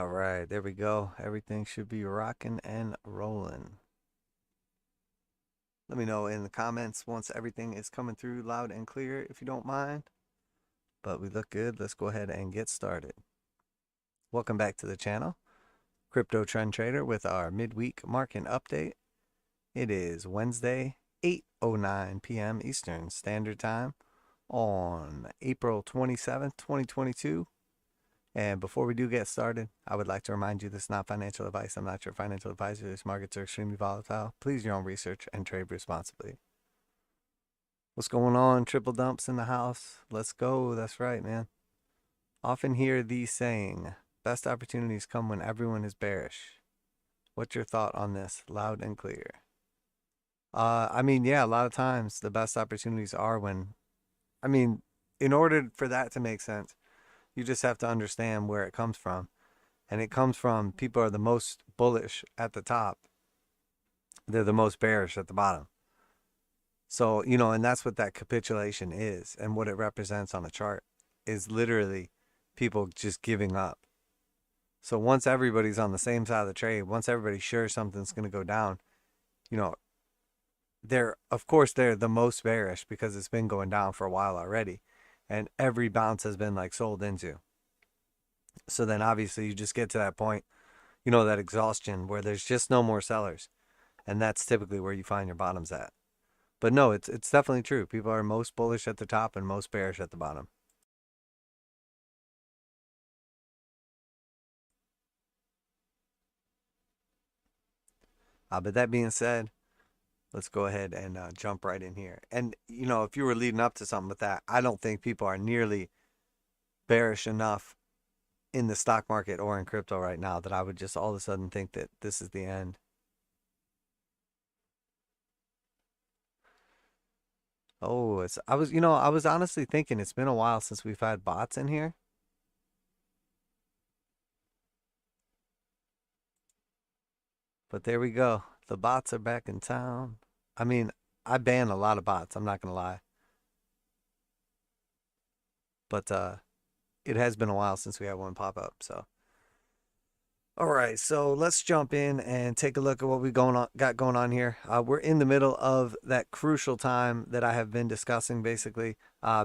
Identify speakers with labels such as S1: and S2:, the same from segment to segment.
S1: All right, there we go. Everything should be rocking and rolling. Let me know in the comments once everything is coming through loud and clear if you don't mind. But we look good. Let's go ahead and get started. Welcome back to the channel. Crypto Trend Trader with our midweek market update. It is Wednesday, 8:09 p.m. Eastern Standard Time on April 27th, 2022. And before we do get started, I would like to remind you this is not financial advice. I'm not your financial advisor. These markets are extremely volatile. Please do your own research and trade responsibly. What's going on? Triple dumps in the house. Let's go. That's right, man. Often hear these saying, best opportunities come when everyone is bearish. What's your thought on this? Loud and clear. Yeah, a lot of times the best opportunities are when, in order for that to make sense, you just have to understand where it comes from. And it comes from people are the most bullish at the top. They're the most bearish at the bottom. So, and that's what that capitulation is. And what it represents on a chart is literally people just giving up. So once everybody's on the same side of the trade, once everybody's sure something's going to go down, they're the most bearish because it's been going down for a while already. And every bounce has been like sold into. So then obviously you just get to that point, that exhaustion where there's just no more sellers. And that's typically where you find your bottoms at. But no, it's definitely true. People are most bullish at the top and most bearish at the bottom. But that being said, let's go ahead and jump right in here. And, if you were leading up to something with that, I don't think people are nearly bearish enough in the stock market or in crypto right now that I would just all of a sudden think that this is the end. Oh, I was honestly thinking it's been a while since we've had bots in here. But there we go. The bots are back in town. I banned a lot of bots, I'm not gonna lie. But it has been a while since we had one pop up, so. All right, so let's jump in and take a look at what we got going on here. We're in the middle of that crucial time that I have been discussing, basically,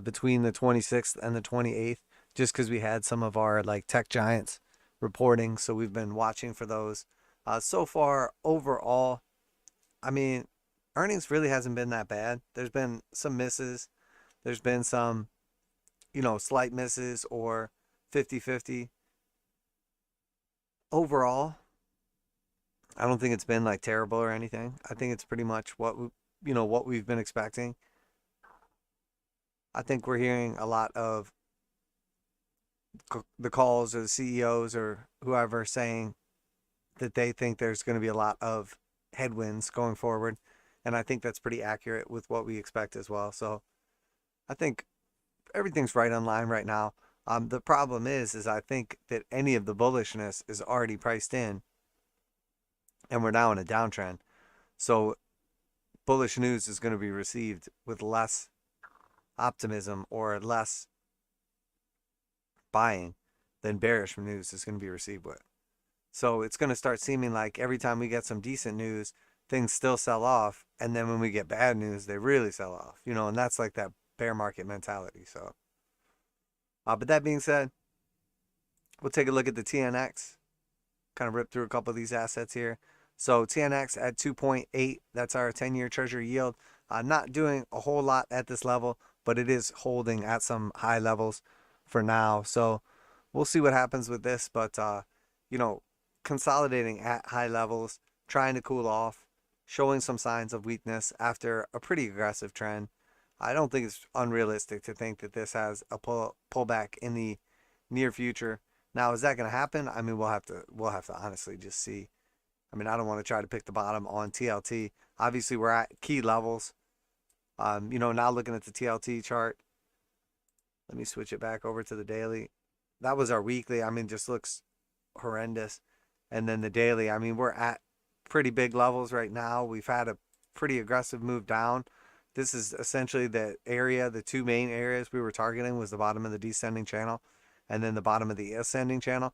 S1: between the 26th and the 28th, just because we had some of our like tech giants reporting, so we've been watching for those. So far, overall, earnings really hasn't been that bad. There's been some misses. There's been some, slight misses or 50-50. Overall, I don't think it's been like terrible or anything. I think it's pretty much what what we've been expecting. I think we're hearing a lot of the calls or the CEOs or whoever saying that they think there's going to be a lot of headwinds going forward, and I think that's pretty accurate with what we expect as well. So I think everything's right on line right now. The problem is I think that any of the bullishness is already priced in, and we're now in a downtrend. So bullish news is going to be received with less optimism or less buying than bearish news is going to be received with. So it's going to start seeming like every time we get some decent news, things still sell off, and then when we get bad news, they really sell off, and that's like that bear market mentality. So but that being said, we'll take a look at the TNX, kind of rip through a couple of these assets here. So TNX at 2.8, that's our 10-year treasury yield. Not doing a whole lot at this level, but it is holding at some high levels for now. So we'll see what happens with this, but consolidating at high levels, trying to cool off, showing some signs of weakness after a pretty aggressive trend. I don't think it's unrealistic to think that this has a pullback in the near future. Now, is that going to happen? We'll have to honestly just see. I don't want to try to pick the bottom on TLT. Obviously, we're at key levels. Now looking at the TLT chart, let me switch it back over to the daily. That was our weekly. Just looks horrendous. And then the daily, we're at pretty big levels right now. We've had a pretty aggressive move down. This is essentially the area, the two main areas we were targeting was the bottom of the descending channel and then the bottom of the ascending channel.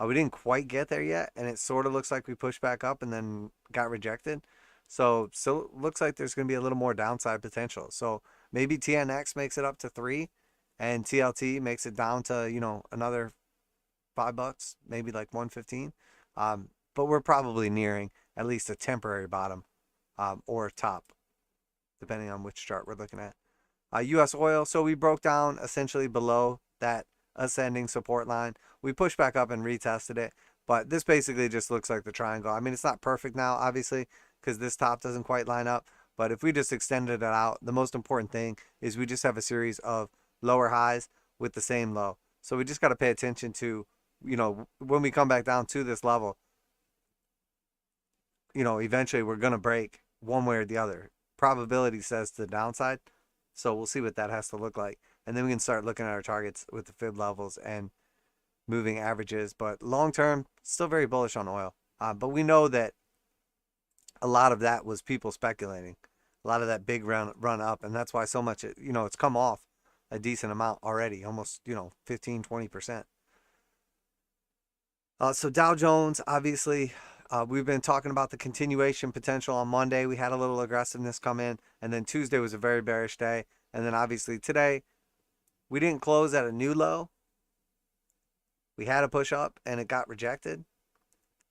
S1: We didn't quite get there yet, and it sort of looks like we pushed back up and then got rejected. So still looks like there's going to be a little more downside potential. So maybe TNX makes it up to 3 and TLT makes it down to, you know, another $5, maybe like 115. But we're probably nearing at least a temporary bottom or top, depending on which chart we're looking at. US oil, so we broke down essentially below that ascending support line. We pushed back up and retested it, but this basically just looks like the triangle. I mean, it's not perfect now, obviously, because this top doesn't quite line up, but if we just extended it out, the most important thing is we just have a series of lower highs with the same low. So we just got to pay attention to, you know, when we come back down to this level, you know, eventually we're going to break one way or the other. Probability says to the downside. So we'll see what that has to look like. And then we can start looking at our targets with the fib levels and moving averages. But long term, still very bullish on oil. But we know that a lot of that was people speculating. A lot of that big run up. And that's why so much, you know, it's come off a decent amount already. Almost, you know, 15, 20%. So Dow Jones, obviously, we've been talking about the continuation potential on Monday. We had a little aggressiveness come in, and then Tuesday was a very bearish day. And then obviously today, we didn't close at a new low. We had a push up, and it got rejected.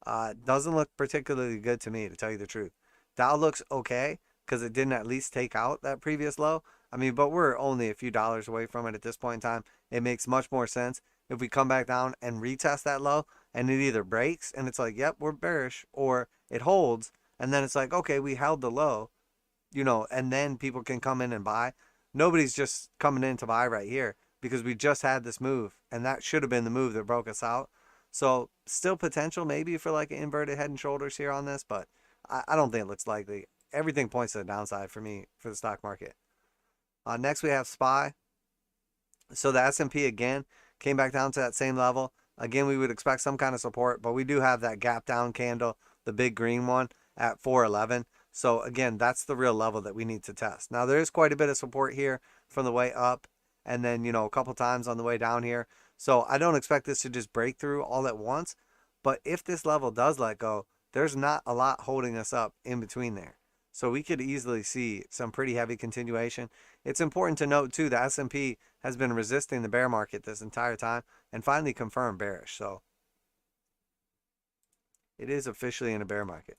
S1: Doesn't look particularly good to me, to tell you the truth. Dow looks okay because it didn't at least take out that previous low. I mean, but we're only a few dollars away from it at this point in time. It makes much more sense if we come back down and retest that low, and it either breaks and it's like, yep, we're bearish, or it holds and then it's like, okay, we held the low, you know, and then people can come in and buy. Nobody's just coming in to buy right here because we just had this move, and that should have been the move that broke us out. So still potential maybe for like an inverted head and shoulders here on this, but I don't think it looks likely. Everything points to the downside for me for the stock market. Next we have SPY. So the S&P again came back down to that same level. Again, we would expect some kind of support, but we do have that gap down candle, the big green one at 411. So again, that's the real level that we need to test. Now there is quite a bit of support here from the way up, and then, you know, a couple times on the way down here. So I don't expect this to just break through all at once, but if this level does let go, there's not a lot holding us up in between there. So we could easily see some pretty heavy continuation. It's important to note too, the S&P has been resisting the bear market this entire time and finally confirmed bearish. So it is officially in a bear market.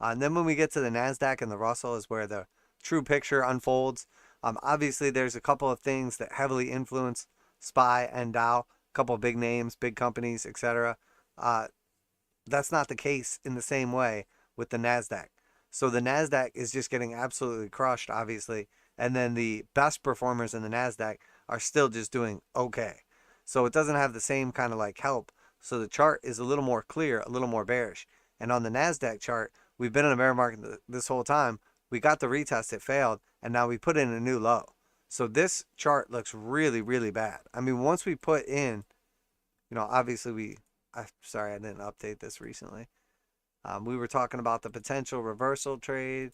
S1: And then when we get to the NASDAQ and the Russell is where the true picture unfolds. Obviously, there's a couple of things that heavily influence SPY and Dow, a couple of big names, big companies, etc. That's not the case in the same way with the NASDAQ. So the NASDAQ is just getting absolutely crushed, obviously. And then the best performers in the NASDAQ are still just doing okay. So it doesn't have the same kind of like help. So the chart is a little more clear, a little more bearish. And on the NASDAQ chart, we've been in a bear market this whole time. We got the retest, it failed, and now we put in a new low. So this chart looks really, really bad. I mean, once we put in, you know, obviously sorry, I didn't update this recently. We were talking about the potential reversal trade,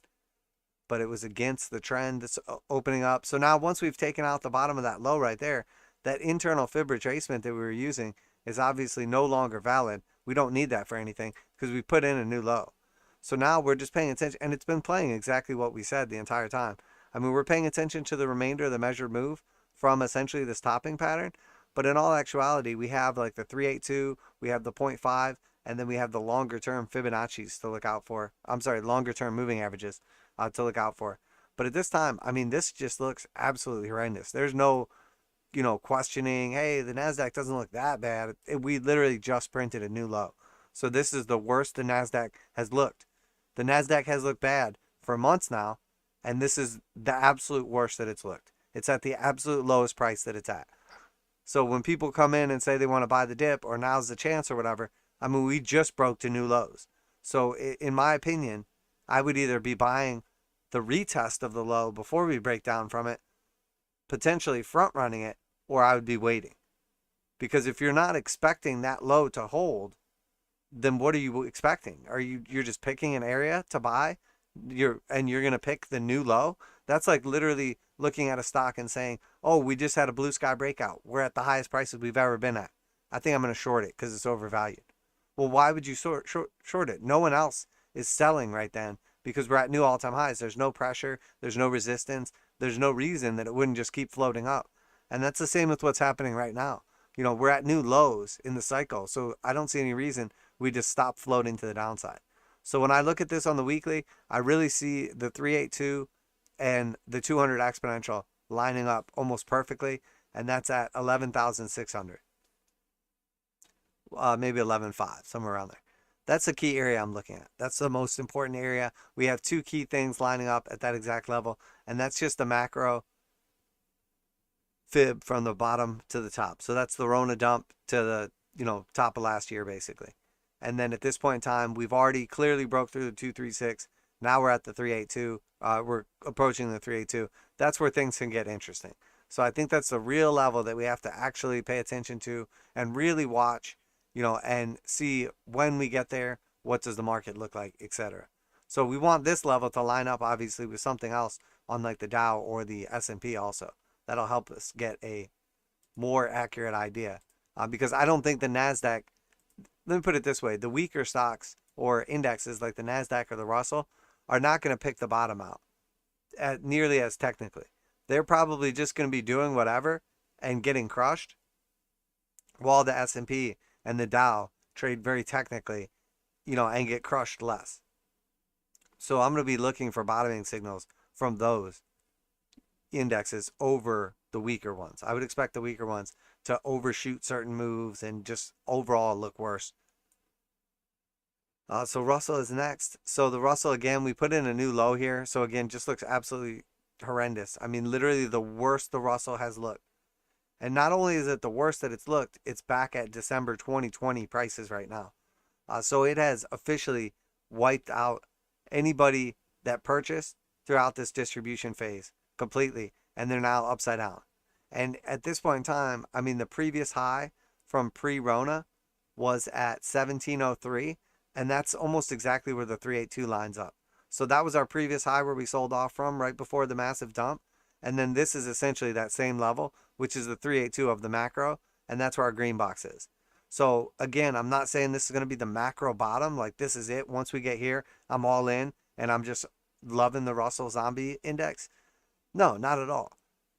S1: but it was against the trend that's opening up. So now once we've taken out the bottom of that low right there, that internal fib retracement that we were using is obviously no longer valid. We don't need that for anything because we put in a new low. So now we're just paying attention, and it's been playing exactly what we said the entire time. I mean, we're paying attention to the remainder of the measured move from essentially this topping pattern, but in all actuality, we have like the 382, we have the 0.5, and then we have the longer term Fibonacci's to look out for. I'm sorry, longer term moving averages to look out for. But at this time, I mean, this just looks absolutely horrendous. There's no, you know, questioning, hey, the NASDAQ doesn't look that bad. We literally just printed a new low. So this is the worst the NASDAQ has looked. The NASDAQ has looked bad for months now, and this is the absolute worst that it's looked. It's at the absolute lowest price that it's at. So when people come in and say they want to buy the dip or now's the chance or whatever, I mean, we just broke to new lows. So in my opinion, I would either be buying the retest of the low before we break down from it, potentially front running it, or I would be waiting. Because if you're not expecting that low to hold, then what are you expecting? You're just picking an area to buy? You're going to pick the new low? That's like literally looking at a stock and saying, oh, we just had a blue sky breakout. We're at the highest prices we've ever been at. I think I'm going to short it because it's overvalued. Well, why would you short it? No one else is selling right then because we're at new all-time highs. There's no pressure. There's no resistance. There's no reason that it wouldn't just keep floating up. And that's the same with what's happening right now. You know, we're at new lows in the cycle. So I don't see any reason we just stop floating to the downside. So when I look at this on the weekly, I really see the 382 and the 200 exponential lining up almost perfectly. And that's at 11,600. Maybe 11.5, somewhere around there. That's the key area I'm looking at. That's the most important area. We have two key things lining up at that exact level, and that's just the macro fib from the bottom to the top. So that's the Rona dump to the top of last year basically. And then at this point in time, we've already clearly broke through the 236. Now we're at the 382. We're approaching the 382. That's where things can get interesting. So I think that's the real level that we have to actually pay attention to and really watch, and see when we get there, what does the market look like, etc. So we want this level to line up obviously with something else on like the Dow or the S&P also. That'll help us get a more accurate idea. Because I don't think the NASDAQ, let me put it this way, the weaker stocks or indexes like the NASDAQ or the Russell are not going to pick the bottom out nearly as technically. They're probably just going to be doing whatever and getting crushed, while the S&P and the Dow trade very technically, and get crushed less. So I'm going to be looking for bottoming signals from those indexes over the weaker ones. I would expect the weaker ones to overshoot certain moves and just overall look worse. So Russell is next. So the Russell, again, we put in a new low here. So again, just looks absolutely horrendous. I mean, literally the worst the Russell has looked. And not only is it the worst that it's looked, it's back at December 2020 prices right now. So it has officially wiped out anybody that purchased throughout this distribution phase completely, and they're now upside down. And at this point in time, I mean, the previous high from pre-Rona was at 1703, and that's almost exactly where the 382 lines up. So that was our previous high where we sold off from right before the massive dump. And then this is essentially that same level, which is the 382 of the macro, and that's where our green box is. So again, I'm not saying this is going to be the macro bottom, like this is it. Once we get here, I'm all in, and I'm just loving the Russell Zombie Index. No, not at all.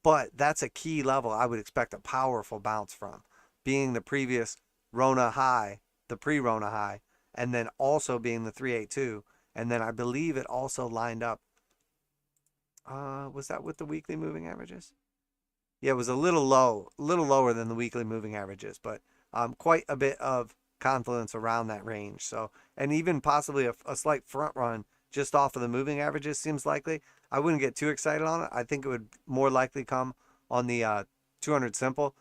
S1: But that's a key level I would expect a powerful bounce from, being the previous Rona high, the pre-Rona high, and then also being the 382. And then I believe it also lined up. Was that with the weekly moving averages? Yeah, it was a little lower than the weekly moving averages, but quite a bit of confluence around that range. So, and even possibly a slight front run just off of the moving averages seems likely. I wouldn't get too excited on it. I think it would more likely come on the 200 simple.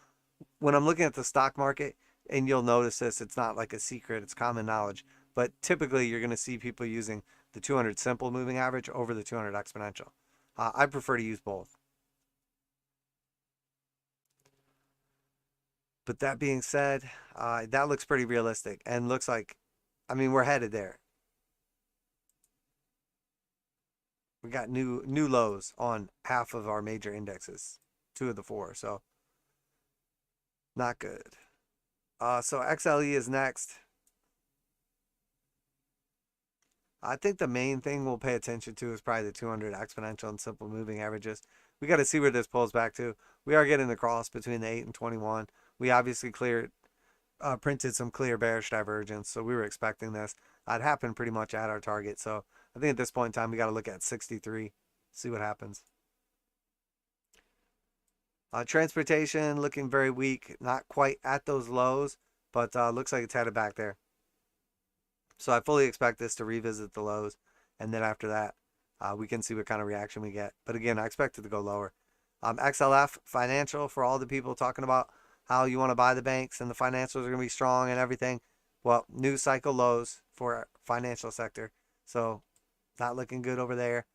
S1: When I'm looking at the stock market, and you'll notice this, it's not like a secret, it's common knowledge, but typically you're going to see people using the 200 simple moving average over the 200 exponential. I prefer to use both. But that being said, that looks pretty realistic and looks like, I mean, we're headed there. We got new lows on half of our major indexes, 2 of the 4, so not good. So XLE is next. I think the main thing we'll pay attention to is probably the 200 exponential and simple moving averages. We got to see where this pulls back to. We are getting the cross between the 8 and 21. We obviously printed some clear bearish divergence, so we were expecting this. It happened pretty much at our target. So I think at this point in time, we got to look at 63, see what happens. Transportation looking very weak, not quite at those lows, but looks like it's headed back there. So I fully expect this to revisit the lows, and then after that, we can see what kind of reaction we get. But again, I expect it to go lower. XLF financial, for all the people talking about how you want to buy the banks and the financials are going to be strong and everything. Well, new cycle lows for financial sector, so not looking good over there.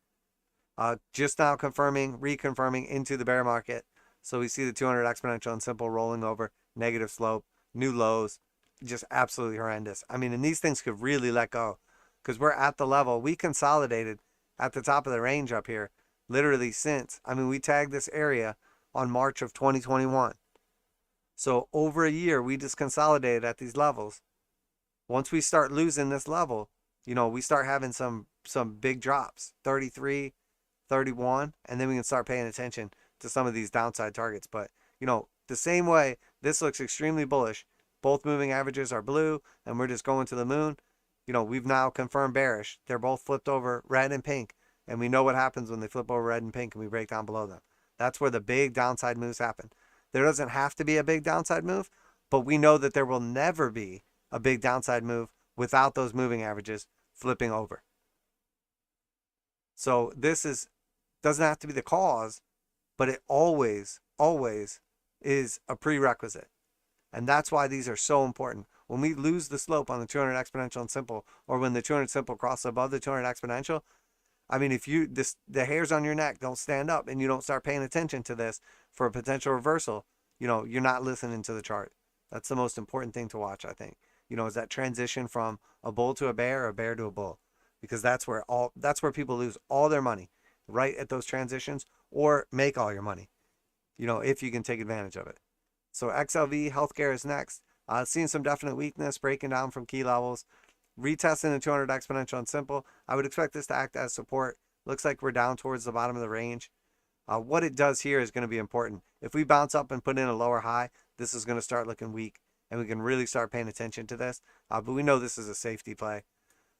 S1: Just now reconfirming into the bear market. So we see the 200 exponential and simple rolling over, negative slope, new lows, just absolutely horrendous. I mean, and these things could really let go because we're at the level. We consolidated at the top of the range up here literally since, I mean, we tagged this area on March of 2021. So over a year, we just consolidated at these levels. Once we start losing this level, we start having some big drops, 33, 31, and then we can start paying attention to some of these downside targets. But, the same way, this looks extremely bullish. Both moving averages are blue, and we're just going to the moon. We've now confirmed bearish. They're both flipped over red and pink, and we know what happens when they flip over red and pink and we break down below them. That's where the big downside moves happen. There doesn't have to be a big downside move, but we know that there will never be a big downside move without those moving averages flipping over. So this doesn't have to be the cause, but it always is a prerequisite. And that's why these are so important. When we lose the slope on the 200 exponential and simple, or when the 200 simple crosses above the 200 exponential, I mean, if the hairs on your neck don't stand up and you don't start paying attention to this for a potential reversal, you're not listening to the chart. That's the most important thing to watch, I think. Is that transition from a bull to a bear or a bear to a bull, because that's where people lose all their money, right at those transitions, or make all your money, if you can take advantage of it. So XLV healthcare is next. Seeing some definite weakness, breaking down from key levels, retesting the 200 exponential and simple. I would expect this to act as support. Looks like we're down towards the bottom of the range. What it does here is going to be important. If we bounce up and put in a lower high, this is going to start looking weak, and we can really start paying attention to this. But we know this is a safety play.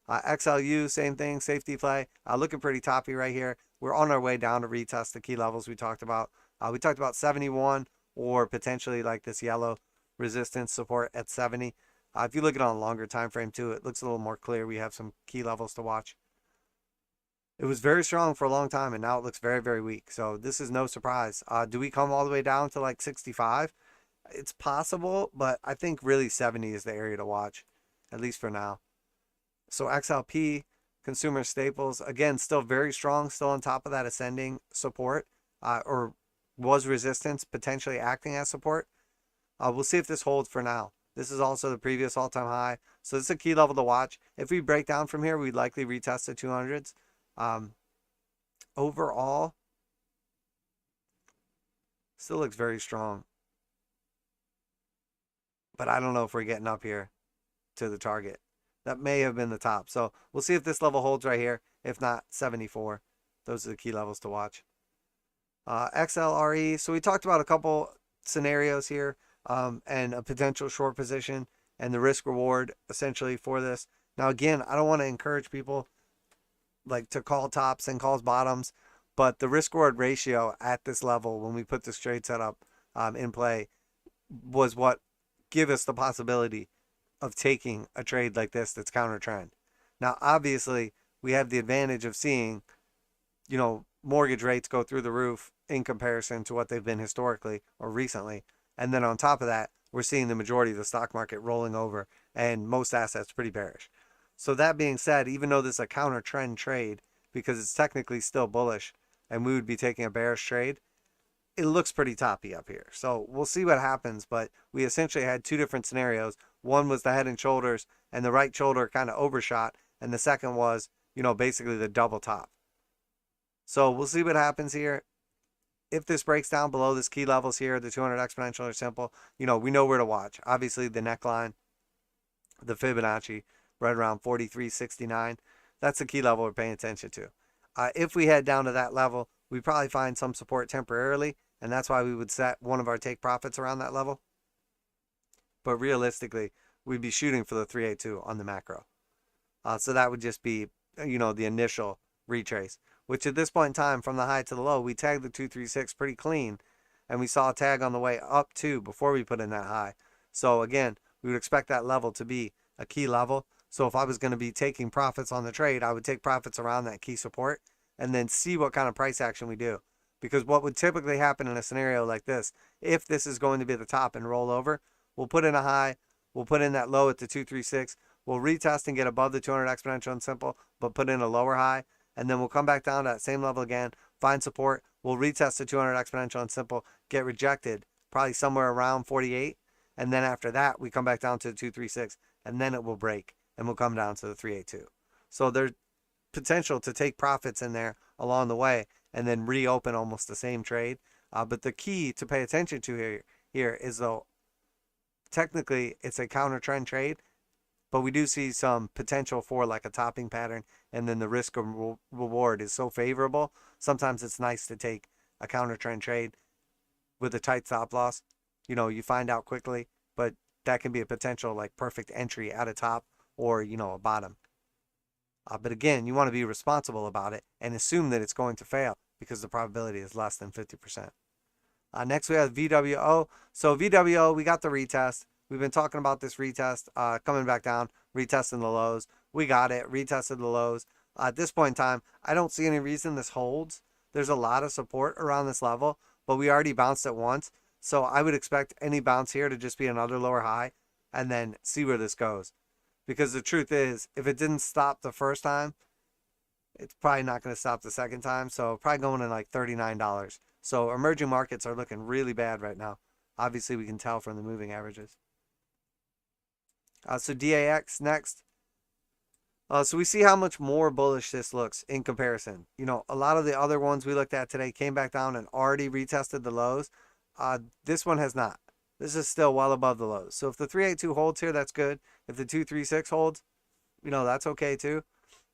S1: XLU, same thing, safety play. Looking pretty toppy right here. We're on our way down to retest the key levels we talked about. We talked about 71, or potentially like this yellow resistance support at 70. If you look at it on a longer time frame too, it looks a little more clear. We have some key levels to watch. It was very strong for a long time, and now it looks very, very weak. So this is no surprise. Do we come all the way down to like 65? It's possible, but I think really 70 is the area to watch, at least for now. So XLP, consumer staples, again, still very strong, still on top of that ascending support, or was resistance, potentially acting as support. We'll see if this holds for now. This is also the previous all-time high. So this is a key level to watch. If we break down from here, we'd likely retest the 200s. Overall, still looks very strong. But I don't know if we're getting up here to the target. That may have been the top. So we'll see if this level holds right here. If not, 74. Those are the key levels to watch. XLRE. So we talked about a couple scenarios here, and a potential short position and the risk reward essentially for this. Now, again, I don't want to encourage people like to call tops and calls bottoms, but the risk reward ratio at this level, when we put this trade setup in play, was what give us the possibility of taking a trade like this that's counter trend. Now, obviously, we have the advantage of seeing, mortgage rates go through the roof in comparison to what they've been historically or recently. And then on top of that, we're seeing the majority of the stock market rolling over and most assets pretty bearish. So that being said, even though this is a counter trend trade, because it's technically still bullish and we would be taking a bearish trade, it looks pretty toppy up here. So we'll see what happens, but we essentially had two different scenarios. One was the head and shoulders, and the right shoulder kind of overshot, and the second was, basically the double top. So we'll see what happens here. If this breaks down below this key levels here, the 200 exponential or simple, we know where to watch. Obviously, the neckline, the Fibonacci, right around 43.69. That's the key level we're paying attention to. If we head down to that level, we probably find some support temporarily, and that's why we would set one of our take profits around that level. But realistically, we'd be shooting for the 382 on the macro. So that would just be, the initial retrace, which at this point in time, from the high to the low, we tagged the 236 pretty clean, and we saw a tag on the way up too before we put in that high. So again, we would expect that level to be a key level. So if I was going to be taking profits on the trade, I would take profits around that key support and then see what kind of price action we do. Because what would typically happen in a scenario like this, if this is going to be the top and roll over, we'll put in a high, we'll put in that low at the 236, we'll retest and get above the 200 exponential and simple, but put in a lower high, and then we'll come back down to that same level again, find support, we'll retest the 200 exponential and simple, get rejected, probably somewhere around 48, and then after that, we come back down to the 236, and then it will break, and we'll come down to the 382. So there's potential to take profits in there along the way, and then reopen almost the same trade. But the key to pay attention to here is, though, technically it's a counter trend trade. but we do see some potential for like a topping pattern, and then the risk of reward is so favorable. Sometimes it's nice to take a counter trend trade with a tight stop loss. You know, you find out quickly, but that can be a potential like perfect entry at a top or, you know, a bottom. But again, you want to be responsible about it and assume that it's going to fail because the probability is less than 50%. Next, we have VWO. So VWO, we got the retest. We've been talking about this retest coming back down, retesting the lows. We got it, retested the lows. At this point in time, I don't see any reason this holds. There's a lot of support around this level, but we already bounced it once. So I would expect any bounce here to just be another lower high and then see where this goes. Because the truth is, if it didn't stop the first time, it's probably not going to stop the second time. So probably going in like $39. So emerging markets are looking really bad right now. Obviously, we can tell from the moving averages. So DAX next. So we see how much more bullish this looks in comparison. You know, a lot of the other ones we looked at today came back down and already retested the lows. This one has not. This is still well above the lows. So if the 382 holds here, that's good. If the 236 holds, you know, that's okay too.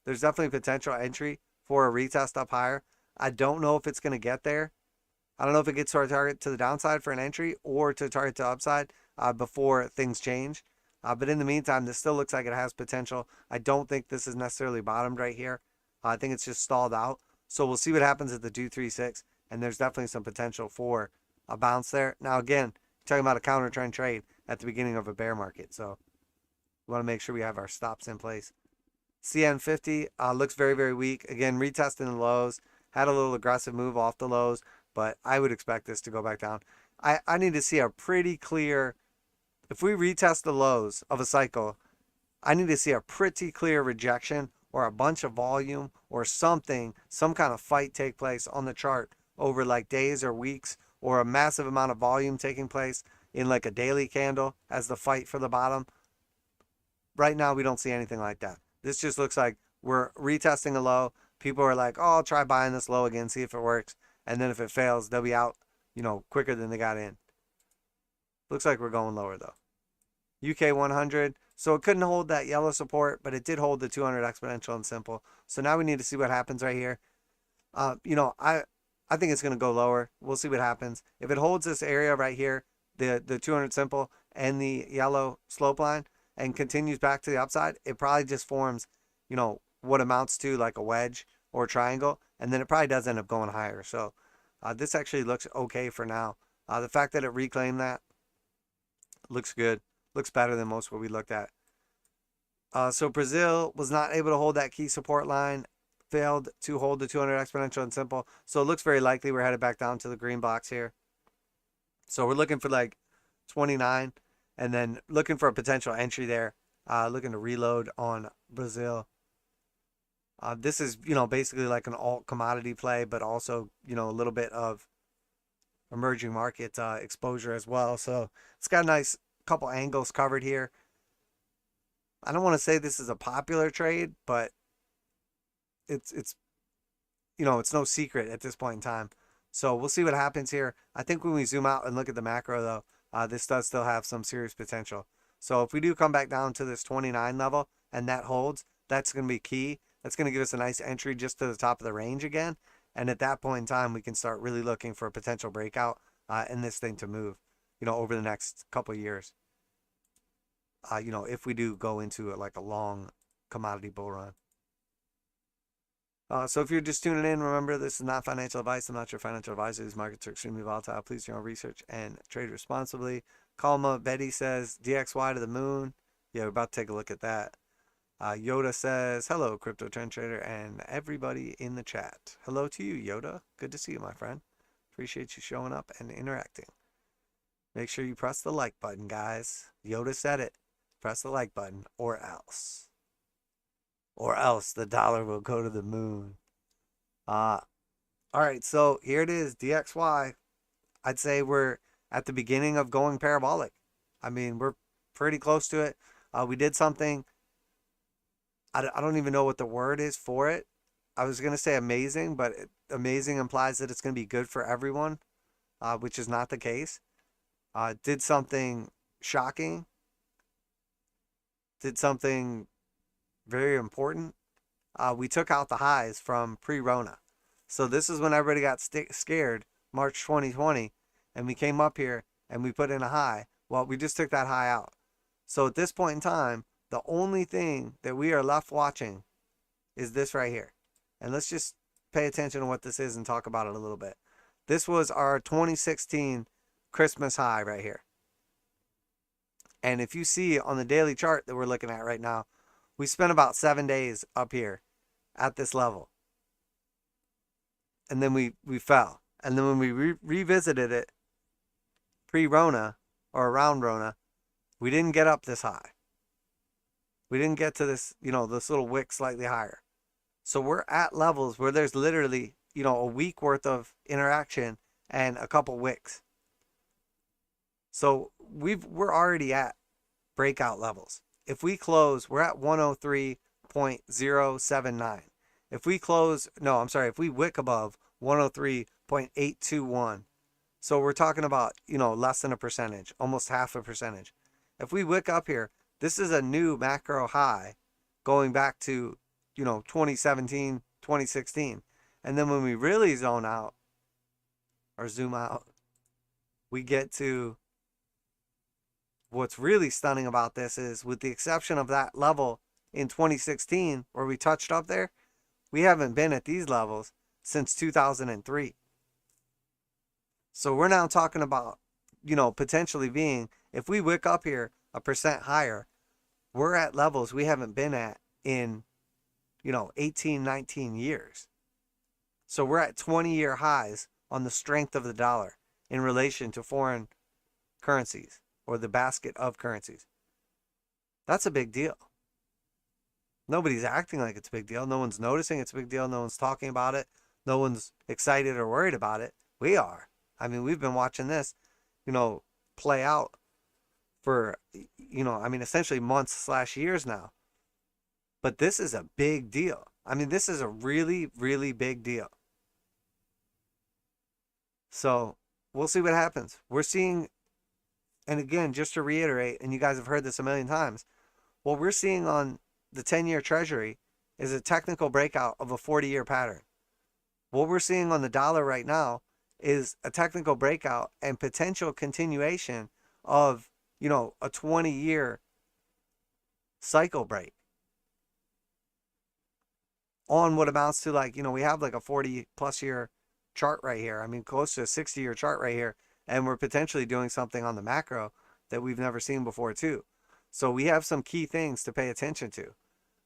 S1: There's definitely potential entry for a retest up higher. I don't know if it's going to get there. I don't know if it gets to our target to the downside for an entry or to target to upside before things change. But in the meantime, this still looks like it has potential. I don't think this is necessarily bottomed right here. I think it's just stalled out. So we'll see what happens at the 236. And there's definitely some potential for a bounce there. Now, again, talking about a counter trend trade at the beginning of a bear market. So we want to make sure we have our stops in place. CN50 looks very, very weak. Again, retesting the lows. Had a little aggressive move off the lows, but I would expect this to go back down. I need to see a pretty clear, if we retest the lows of a cycle, I need to see a pretty clear rejection or a bunch of volume or something, some kind of fight take place on the chart over like days or weeks, or a massive amount of volume taking place in like a daily candle as the fight for the bottom. Right now, we don't see anything like that. This just looks like we're retesting a low. People are like, oh, I'll try buying this low again, see if it works. And then if it fails, they'll be out, you know, quicker than they got in. Looks like we're going lower though. UK 100. So it couldn't hold that yellow support, but it did hold the 200 exponential and simple. So now we need to see what happens right here. You know, I think it's going to go lower. We'll see what happens. If it holds this area right here, the 200 simple and the yellow slope line, and continues back to the upside, it probably just forms, you know, what amounts to like a wedge or a triangle, and then it probably does end up going higher. So this actually looks okay for now. The fact that it reclaimed that looks good. Looks better than most what we looked at. So Brazil was not able to hold that key support line, failed to hold the 200 exponential and simple. So it looks very likely we're headed back down to the green box here. So we're looking for like 29 and then looking for a potential entry there. Looking to reload on Brazil. This is, you know, basically like an alt commodity play, but also, you know, a little bit of emerging market exposure as well. So it's got a nice couple angles covered here. I don't want to say this is a popular trade, but it's you know, it's no secret at this point in time. So we'll see what happens here. I think when we zoom out and look at the macro though, this does still have some serious potential. So if we do come back down to this 29 level and that holds, that's going to be key. That's going to give us a nice entry just to the top of the range again. And at that point in time, we can start really looking for a potential breakout and this thing to move, you know, over the next couple of years. You know, if we do go into like a long commodity bull run. So if you're just tuning in, remember this is not financial advice. I'm not your financial advisor. These markets are extremely volatile. Please do your own research and trade responsibly. Kalma Betty says DXY to the moon. Yeah, we're about to take a look at that. Yoda says, hello, crypto trend trader and everybody in the chat. Hello to you, Yoda. Good to see you, my friend. Appreciate you showing up and interacting. Make sure you press the like button, guys. Yoda said it. Press the like button or else. Or else the dollar will go to the moon. All right, so here it is, DXY. I'd say we're at the beginning of going parabolic. I mean, we're pretty close to it. We did something. I don't even know what the word is for it. I was going to say amazing, but amazing implies that it's going to be good for everyone, which is not the case. Did something shocking. did something very important. We took out the highs from pre-Rona. So this is when everybody got scared, March 2020, and we came up here and we put in a high. Well, we just took that high out. So at this point in time, the only thing that we are left watching is this right here. And let's just pay attention to what this is and talk about it a little bit. This was our 2016 Christmas high right here. And if you see on the daily chart that we're looking at right now, we spent about 7 days up here at this level. And then we fell. And then when we revisited it pre-Rona or around Rona, we didn't get up this high. We didn't get to this, this little wick slightly higher. So we're at levels where there's literally, a week worth of interaction and a couple wicks. So we're already at breakout levels. If we close, we're at 103.079. If we if we wick above 103.821. So we're talking about, less than a percentage, almost half a percentage. If we wick up here, this is a new macro high going back to, 2017, 2016. And then when we really zone out or zoom out, we get to what's really stunning about this is, with the exception of that level in 2016 where we touched up there, we haven't been at these levels since 2003. So we're now talking about, potentially being, if we wick up here a percent higher, we're at levels we haven't been at in, 18, 19 years. So we're at 20-year highs on the strength of the dollar in relation to foreign currencies or the basket of currencies. That's a big deal. Nobody's acting like it's a big deal. No one's noticing it's a big deal. No one's talking about it. No one's excited or worried about it. We are. I mean, we've been watching this, play out for, essentially months/years now. But this is a big deal. I mean, this is a really, really big deal. So we'll see what happens. We're seeing, and again, just to reiterate, and you guys have heard this a million times, what we're seeing on the 10-year treasury is a technical breakout of a 40-year pattern. What we're seeing on the dollar right now is a technical breakout and potential continuation of, a 20-year cycle break on what amounts to, we have like a 40+ year chart right here. I mean, close to a 60-year chart right here. And we're potentially doing something on the macro that we've never seen before too. So we have some key things to pay attention to.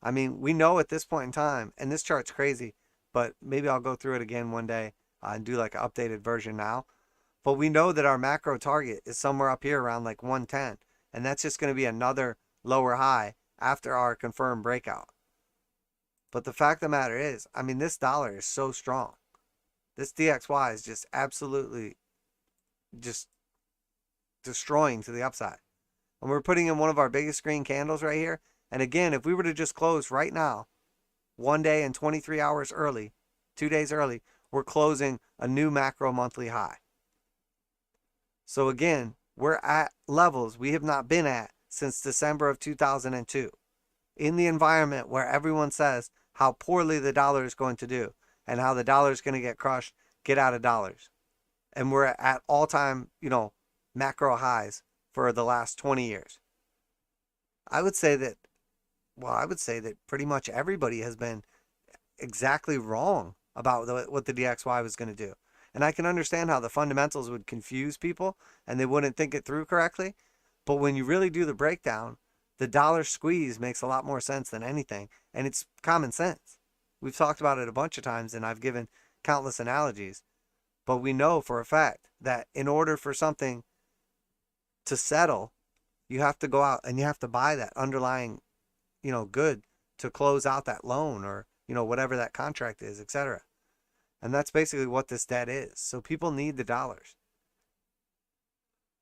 S1: I mean, we know at this point in time, and this chart's crazy, but maybe I'll go through it again one day and do like an updated version now. But we know that our macro target is somewhere up here around like 110. And that's just going to be another lower high after our confirmed breakout. But the fact of the matter is, I mean, this dollar is so strong. This DXY is just absolutely just destroying to the upside. And we're putting in one of our biggest green candles right here. And again, if we were to just close right now, 1 day and 23 hours early, 2 days early, we're closing a new macro monthly high. So again, we're at levels we have not been at since December of 2002. In the environment where everyone says how poorly the dollar is going to do and how the dollar is going to get crushed, get out of dollars. And we're at all-time, macro highs for the last 20 years. I would say that pretty much everybody has been exactly wrong about what the DXY was going to do. And I can understand how the fundamentals would confuse people and they wouldn't think it through correctly. But when you really do the breakdown, the dollar squeeze makes a lot more sense than anything. And it's common sense. We've talked about it a bunch of times and I've given countless analogies. But we know for a fact that in order for something to settle, you have to go out and you have to buy that underlying, good to close out that loan or, whatever that contract is, etc. And that's basically what this debt is. So people need the dollars.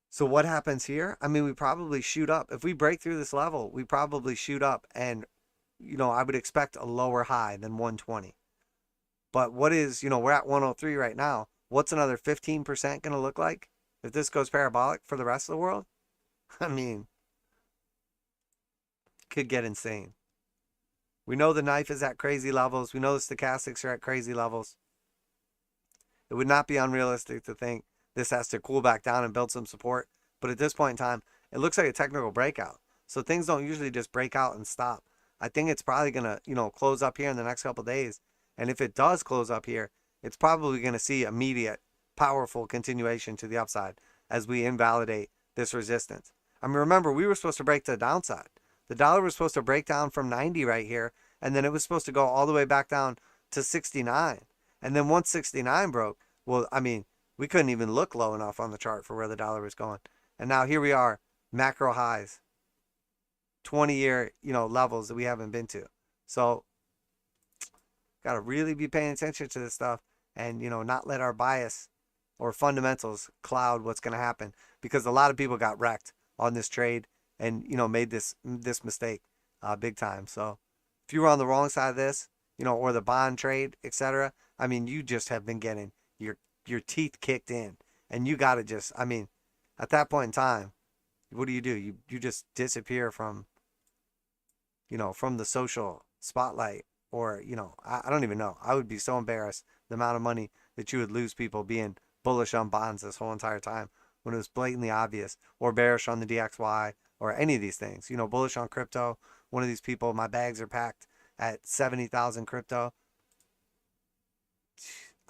S1: So what happens here? I mean, we probably shoot up. If we break through this level, we probably shoot up and, I would expect a lower high than 120. But what is, we're at 103 right now. What's another 15% going to look like if this goes parabolic for the rest of the world? I mean, could get insane. We know the knife is at crazy levels. We know the stochastics are at crazy levels. It would not be unrealistic to think this has to cool back down and build some support. But at this point in time, it looks like a technical breakout. So things don't usually just break out and stop. I think it's probably going to, close up here in the next couple of days. And if it does close up here, it's probably going to see immediate, powerful continuation to the upside as we invalidate this resistance. I mean, remember, we were supposed to break to the downside. The dollar was supposed to break down from 90 right here, and then it was supposed to go all the way back down to 69. And then once 69 broke, well, I mean, we couldn't even look low enough on the chart for where the dollar was going. And now here we are, macro highs, 20-year, levels that we haven't been to. So, got to really be paying attention to this stuff and, not let our bias or fundamentals cloud what's going to happen, because a lot of people got wrecked on this trade and, made this mistake big time. So, if you were on the wrong side of this, or the bond trade, etc., I mean, you just have been getting your teeth kicked in, and you got to just, I mean, at that point in time, what do? You just disappear from, from the social spotlight, or, I don't even know. I would be so embarrassed the amount of money that you would lose people being bullish on bonds this whole entire time when it was blatantly obvious, or bearish on the DXY or any of these things, bullish on crypto. One of these people, my bags are packed at 70,000 crypto.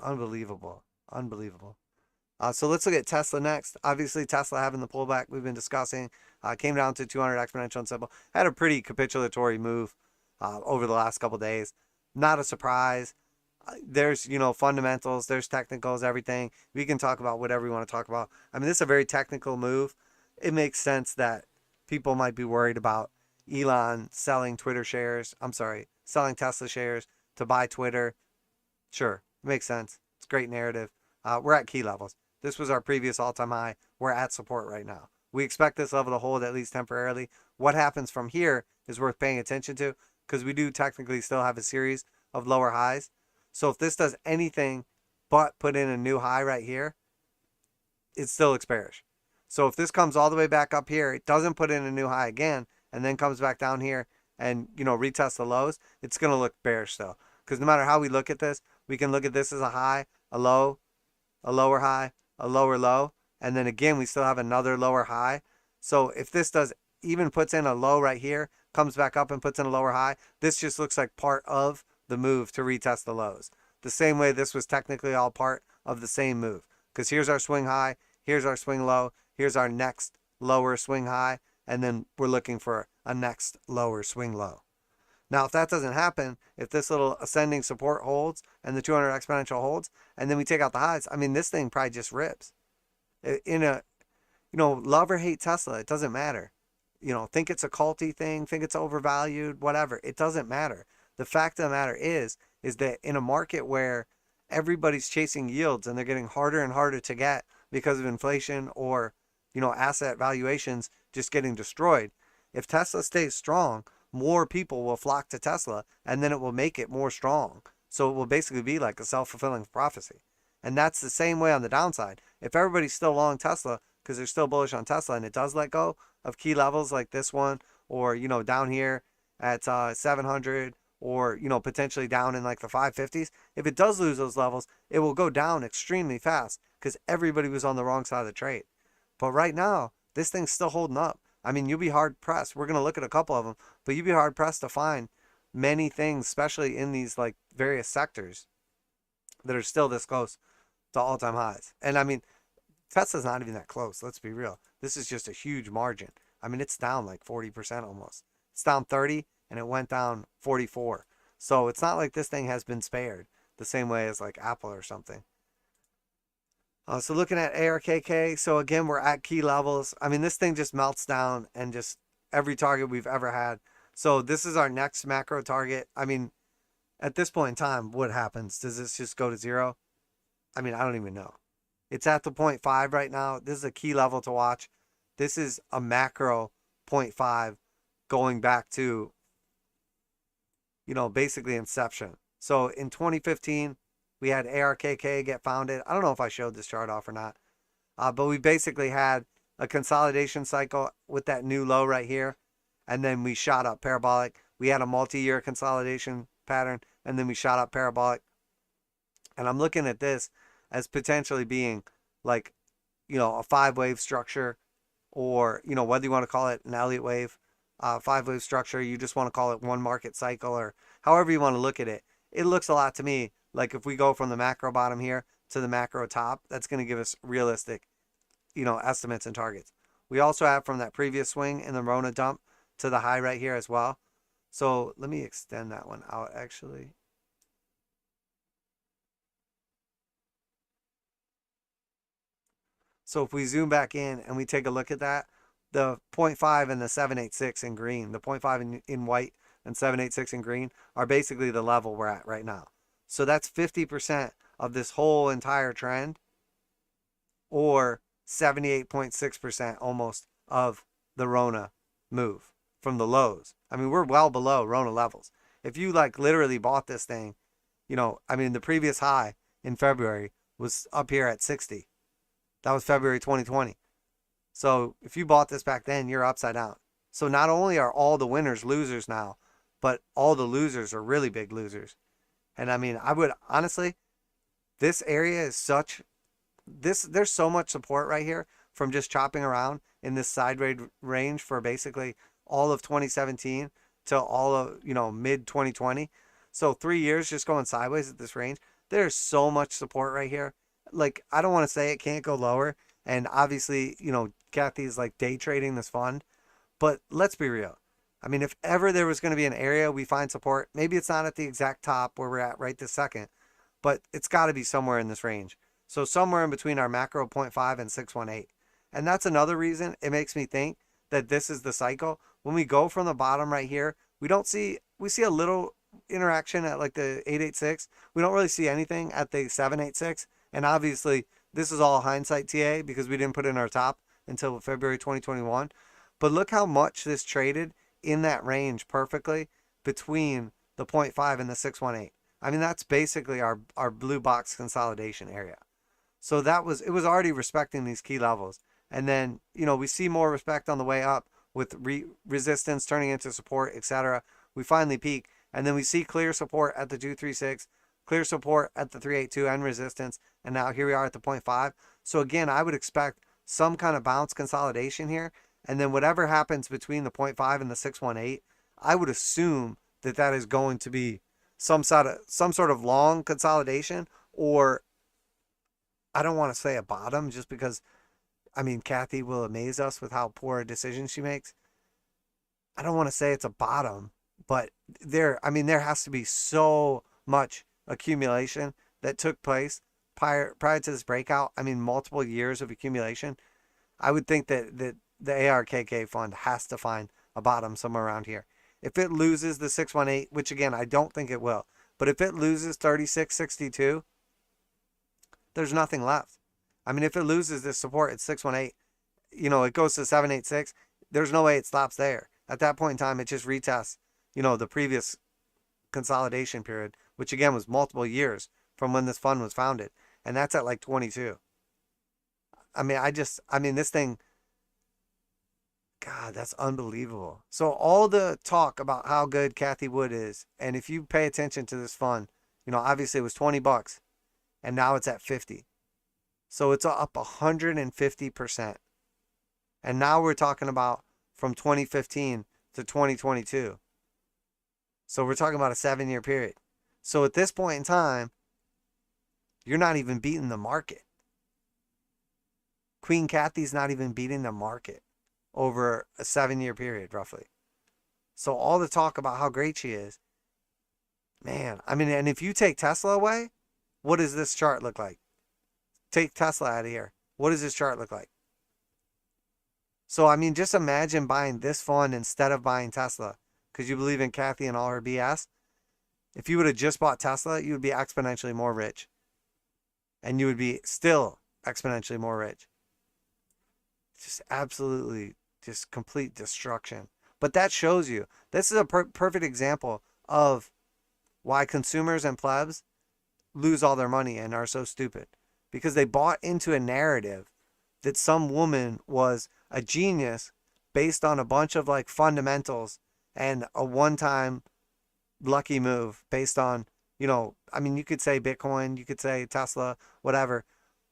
S1: Unbelievable. So let's look at Tesla next. Obviously, Tesla having the pullback we've been discussing. Came down to 200 exponential and simple. Had a pretty capitulatory move over the last couple days. Not a surprise. There's, fundamentals. There's technicals, everything. We can talk about whatever we want to talk about. I mean, this is a very technical move. It makes sense that people might be worried about Elon selling selling Tesla shares to buy Twitter. Sure, makes sense. It's a great narrative. We're at key levels. This was our previous all-time high. We're at support right now. We expect this level to hold at least temporarily. What happens from here is worth paying attention to, because we do technically still have a series of lower highs. So if this does anything but put in a new high right here, it still looks bearish. So if this comes all the way back up here, it doesn't put in a new high again, and then comes back down here and, retest the lows, it's going to look bearish still. Because no matter how we look at this, we can look at this as a high, a low, a lower high, a lower low, and then again, we still have another lower high. So if this puts in a low right here, comes back up and puts in a lower high, this just looks like part of the move to retest the lows. The same way this was technically all part of the same move. Because here's our swing high, here's our swing low, here's our next lower swing high, and then we're looking for a next lower swing low. Now, if that doesn't happen, if this little ascending support holds and the 200 exponential holds, and then we take out the highs, I mean, this thing probably just rips. Love or hate Tesla, it doesn't matter. Think it's a culty thing, think it's overvalued, whatever. It doesn't matter. The fact of the matter is that in a market where everybody's chasing yields and they're getting harder and harder to get because of inflation or, asset valuations just getting destroyed, if Tesla stays strong, more people will flock to Tesla, and then it will make it more strong. So it will basically be like a self-fulfilling prophecy. And that's the same way on the downside. If everybody's still long Tesla because they're still bullish on Tesla, and it does let go of key levels like this one, or, down here at 700, or, potentially down in like the 550s, if it does lose those levels, it will go down extremely fast because everybody was on the wrong side of the trade. But right now, this thing's still holding up. I mean, you'll be hard pressed. We're going to look at a couple of them, but you'd be hard pressed to find many things, especially in these like various sectors, that are still this close to all-time highs. And I mean, Tesla's not even that close. Let's be real. This is just a huge margin. I mean, it's down like 40% almost. It's down 30 and it went down 44. So it's not like this thing has been spared the same way as like Apple or something. So looking at ARKK, so again, we're at key levels. I mean, this thing just melts down and just every target we've ever had. So this is our next macro target. I mean, at this point in time, what happens? Does this just go to zero? I mean, I don't even know. It's at the 0.5 right now. This is a key level to watch. This is a macro 0.5 going back to, basically inception. So in 2015, we had ARKK get founded. I don't know if I showed this chart off or not. But we basically had a consolidation cycle with that new low right here and then we shot up parabolic. We had a multi-year consolidation pattern, and then we shot up parabolic. And I'm looking at this as potentially being like, a 5-wave structure, or, whether you want to call it an Elliott wave, 5-wave structure, you just want to call it one market cycle, or however you want to look at it. It looks a lot to me like if we go from the macro bottom here to the macro top, that's going to give us realistic, estimates and targets. We also have from that previous swing in the Rona dump to the high right here as well. So let me extend that one out actually. So if we zoom back in and we take a look at that, the 0.5 and the 786 in green, the 0.5 in white and 786 in green are basically the level we're at right now. So that's 50% of this whole entire trend, or 78.6% almost of the Rona move from the lows. I mean, we're well below Rona levels. If you like literally bought this thing, the previous high in February was up here at 60. That was February 2020. So if you bought this back then, you're upside down. So not only are all the winners losers now, but all the losers are really big losers. And I would honestly, this area is there's so much support right here from just chopping around in this sideways range for basically all of 2017 to all of, mid 2020. So 3 years just going sideways at this range. There's so much support right here. Like, I don't want to say it can't go lower. And obviously, Kathy's like day trading this fund. But let's be real. If ever there was going to be an area we find support, maybe it's not at the exact top where we're at right this second, but it's got to be somewhere in this range. So somewhere in between our macro 0.5 and 618. And that's another reason it makes me think that this is the cycle. When we go from the bottom right here, we see a little interaction at like the 886. We don't really see anything at the 786. And obviously, this is all hindsight TA because we didn't put in our top until February 2021. But look how much this traded in that range perfectly between the 0.5 and the 618. That's basically our blue box consolidation area. So it was already respecting these key levels. And then, we see more respect on the way up with resistance turning into support, etc. We finally peak. And then we see clear support at the 236, clear support at the 382 and resistance. And now here we are at the 0.5. So again, I would expect some kind of bounce consolidation here. And then whatever happens between the 0.5 and the 618, I would assume that is going to be some sort of long consolidation, or I don't want to say a bottom just because, Kathy will amaze us with how poor a decision she makes. I don't want to say it's a bottom, but there has to be so much accumulation that took place prior to this breakout. Multiple years of accumulation. I would think that the ARKK fund has to find a bottom somewhere around here. If it loses the 618, which again, I don't think it will, but if it loses 3662, there's nothing left. If it loses this support at 618, it goes to 786, there's no way it stops there. At that point in time, it just retests, the previous consolidation period, which again was multiple years from when this fund was founded. And that's at like 22. This thing, God, that's unbelievable. So all the talk about how good Kathy Wood is, and if you pay attention to this fund, obviously it was $20 and now it's at 50. So it's up 150%. And now we're talking about from 2015 to 2022. So we're talking about a 7-year period. So at this point in time, you're not even beating the market. Queen Kathy's not even beating the market over a 7-year period, roughly. So all the talk about how great she is, man, and if you take Tesla away, what does this chart look like? Take Tesla out of here. What does this chart look like? So, just imagine buying this fund instead of buying Tesla because you believe in Kathy and all her BS. If you would have just bought Tesla, you would be exponentially more rich. And you would be still exponentially more rich. Just absolutely, just complete destruction. But that shows you, this is a perfect example of why consumers and plebs lose all their money and are so stupid. Because they bought into a narrative that some woman was a genius based on a bunch of like fundamentals and a one-time lucky move based on, I mean, you could say Bitcoin, you could say Tesla, whatever,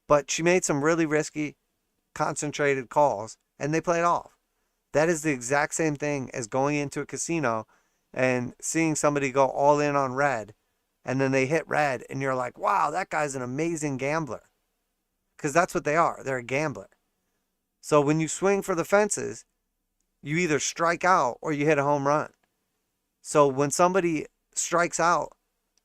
S1: but she made some really risky, concentrated calls and they played off. That is the exact same thing as going into a casino and seeing somebody go all in on red and then they hit red and you're like, wow, that guy's an amazing gambler. Because that's what they are. They're a gambler. So when you swing for the fences, you either strike out or you hit a home run. So when somebody strikes out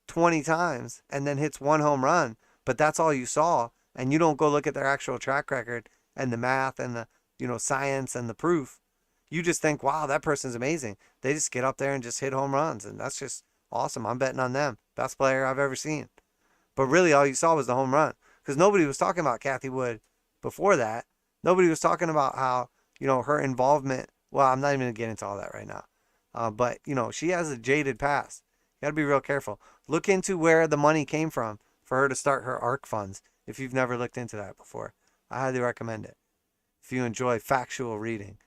S1: 20 times and then hits one home run, but that's all you saw, and you don't go look at their actual track record and the math and the, science and the proof, you just think, wow, that person's amazing. They just get up there and just hit home runs, and that's just awesome. I'm betting on them. Best player I've ever seen. But really all you saw was the home run, because nobody was talking about Kathy Wood before that. Nobody was talking about how, her involvement. Well, I'm not even going to get into all that right now. But, she has a jaded past. You got to be real careful. Look into where the money came from for her to start her ARC funds if you've never looked into that before. I highly recommend it if you enjoy factual reading.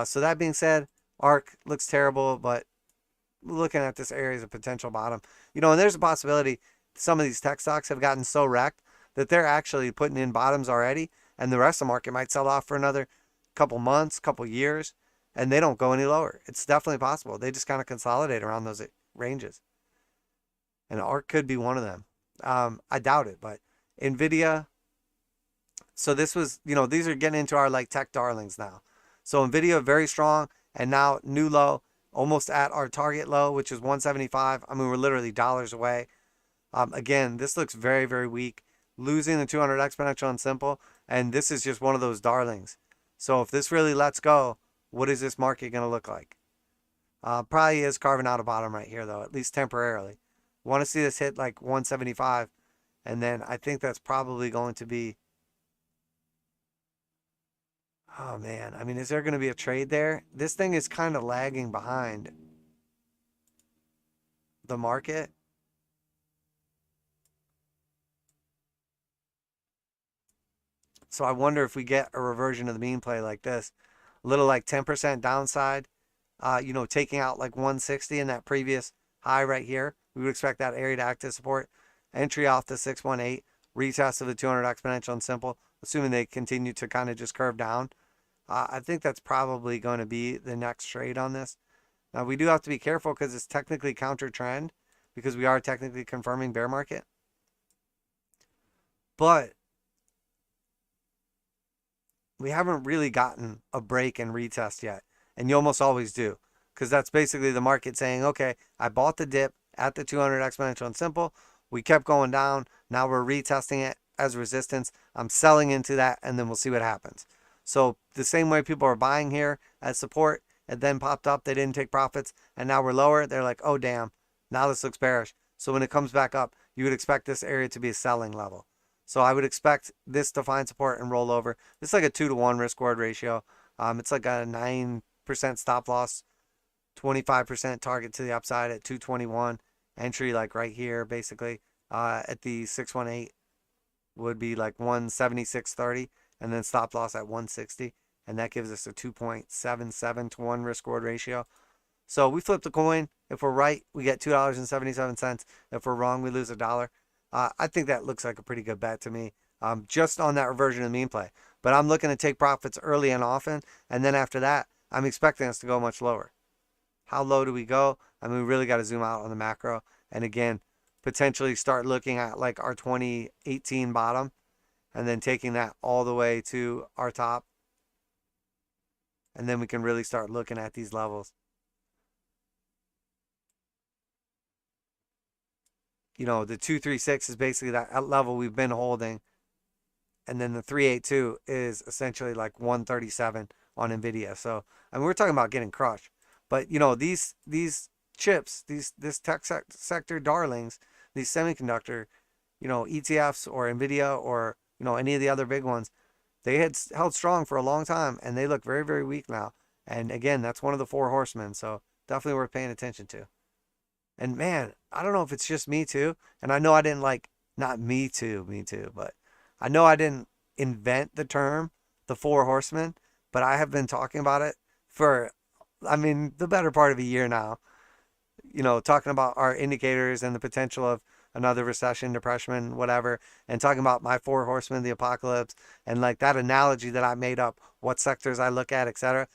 S1: So that being said, ARC looks terrible, but looking at this area as a potential bottom. And there's a possibility some of these tech stocks have gotten so wrecked that they're actually putting in bottoms already, and the rest of the market might sell off for another couple months, couple years, and they don't go any lower. It's definitely possible. They just kind of consolidate around those ranges. And ARC could be one of them. I doubt it, but NVIDIA. So this was, these are getting into our like tech darlings now. So NVIDIA very strong, and now new low, almost at our target low, which is 175. I mean, we're literally dollars away. Again, this looks very, very weak. Losing the 200 exponential on simple, and this is just one of those darlings. So if this really lets go, what is this market going to look like? Probably is carving out a bottom right here, though, at least temporarily. Want to see this hit like 175, and then I think that's probably going to be... Oh, man. I mean, is there going to be a trade there? This thing is kind of lagging behind the market. So I wonder if we get a reversion of the mean play like this. A little like 10% downside, taking out like 160 in that previous high right here. We would expect that area to act as support. Entry off the 618, retest of the 200 exponential and simple, assuming they continue to kind of just curve down. I think that's probably going to be the next trade on this. Now, we do have to be careful because it's technically counter trend, because we are technically confirming bear market. But we haven't really gotten a break and retest yet. And you almost always do, because that's basically the market saying, okay, I bought the dip at the 200 exponential and simple. We kept going down. Now we're retesting it as resistance. I'm selling into that, and then we'll see what happens. So the same way people are buying here as support, and then popped up, they didn't take profits, and now we're lower. They're like, oh, damn, now this looks bearish. So when it comes back up, you would expect this area to be a selling level. So I would expect this to find support and roll over. It's like a 2-to-1 risk-reward ratio. It's like a 9% stop loss, 25% target to the upside at 221. Entry like right here, basically, at the 618 would be like 176.30, and then stop loss at 160. And that gives us a 2.77 to 1 risk-reward ratio. So we flip the coin. If we're right, we get $2.77. If we're wrong, we lose $1. I think that looks like a pretty good bet to me, just on that reversion of the mean play. But I'm looking to take profits early and often, and then after that, I'm expecting us to go much lower. How low do we go? I mean, we really got to zoom out on the macro, and again, potentially start looking at like our 2018 bottom, and then taking that all the way to our top, and then we can really start looking at these levels. The 236 is basically that level we've been holding. And then the 382 is essentially like 137 on NVIDIA. So, I mean, we're talking about getting crushed. But, these chips, this tech sector darlings, these semiconductor, ETFs or NVIDIA or, any of the other big ones, they had held strong for a long time, and they look very, very weak now. And again, that's one of the 4 horsemen. So definitely worth paying attention to. And man, I don't know if it's just me too. And I know I didn't not me too, but I know I didn't invent the term, the 4 horsemen, but I have been talking about it for, I mean, the better part of a year now. Talking about our indicators and the potential of another recession, depression, whatever, and talking about my four horsemen of the apocalypse and like that analogy that I made up, what sectors I look at, etc.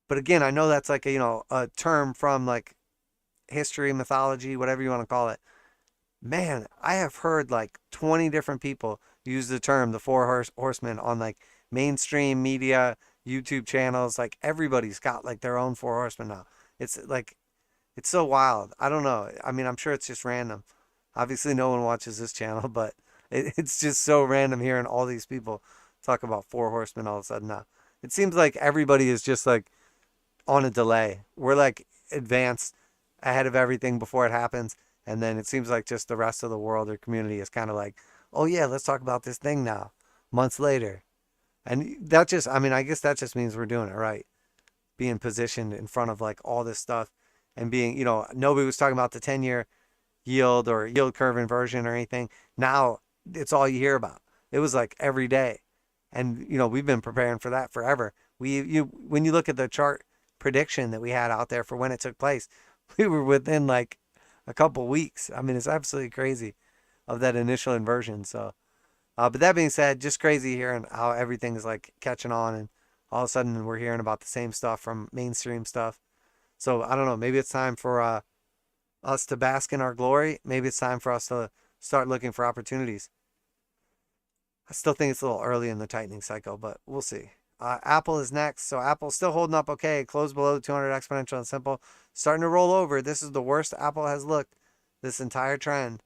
S1: But again, I know that's like a term from like history, mythology, whatever you want to call it. Man, I have heard like 20 different people use the term the four horsemen on like mainstream media, YouTube channels. Like everybody's got like their own four horsemen now. It's like it's so wild. I don't know. I mean, I'm sure it's just random. Obviously, no one watches this channel, but it's just so random hearing all these people talk about four horsemen all of a sudden now. It seems like everybody is just like on a delay. We're like advanced ahead of everything before it happens. And then it seems like just the rest of the world or community is kind of like, oh yeah, let's talk about this thing now, months later. And that just, I mean, I guess that just means we're doing it right. Being positioned in front of like all this stuff and being, nobody was talking about the 10-year yield or yield curve inversion or anything. Now it's all you hear about. It was like every day. And, we've been preparing for that forever. When you look at the chart prediction that we had out there for when it took place, we were within like a couple weeks. I mean, it's absolutely crazy of that initial inversion. So, but that being said, just crazy hearing how everything is like catching on and all of a sudden we're hearing about the same stuff from mainstream stuff. So I don't know, maybe it's time for us to bask in our glory. Maybe it's time for us to start looking for opportunities. I still think it's a little early in the tightening cycle, but we'll see. Apple is next. So Apple's still holding up okay. Closed below the 200 exponential and simple. Starting to roll over. This is the worst Apple has looked this entire trend.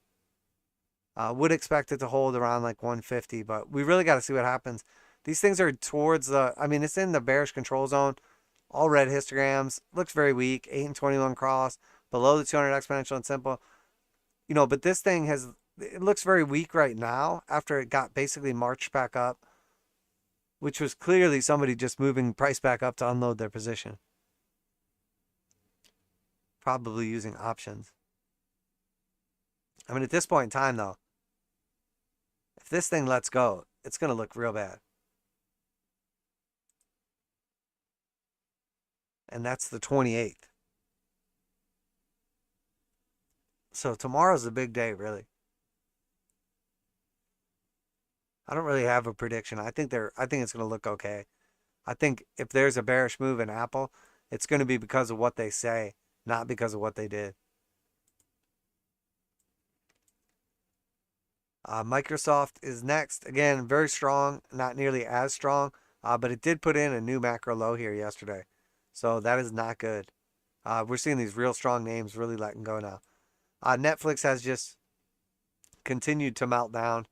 S1: Would expect it to hold around like 150, but we really got to see what happens. These things are towards it's in the bearish control zone. All red histograms. Looks very weak. 8 and 21 cross. Below the 200 exponential and simple. But this thing it looks very weak right now after it got basically marched back up, which was clearly somebody just moving price back up to unload their position. Probably using options. I mean, at this point in time, though, if this thing lets go, it's going to look real bad. And that's the 28th. So tomorrow's a big day, really. I don't really have a prediction. I think it's going to look okay. I think if there's a bearish move in Apple, it's going to be because of what they say, not because of what they did. Microsoft is next. Again, very strong, not nearly as strong, but it did put in a new macro low here yesterday. So that is not good. We're seeing these real strong names really letting go now. Netflix has just continued to melt down.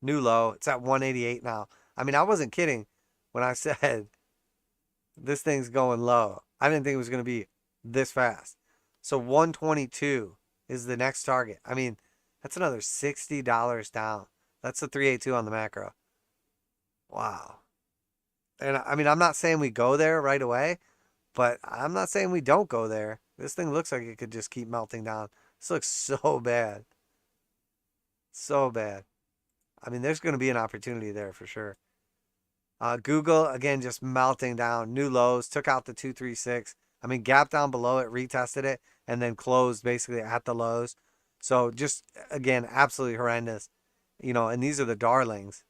S1: New low. It's at 188 now. I mean, I wasn't kidding when I said this thing's going low. I didn't think it was going to be this fast. So 122 is the next target. I mean, that's another $60 down. That's the 382 on the macro. Wow. And I mean, I'm not saying we go there right away, but I'm not saying we don't go there. This thing looks like it could just keep melting down. This looks so bad. So bad. I mean, there's going to be an opportunity there for sure. Google, again, just melting down. New lows. Took out the 236. I mean, gap down below it, retested it, and then closed basically at the lows. So just, again, absolutely horrendous. And these are the darlings.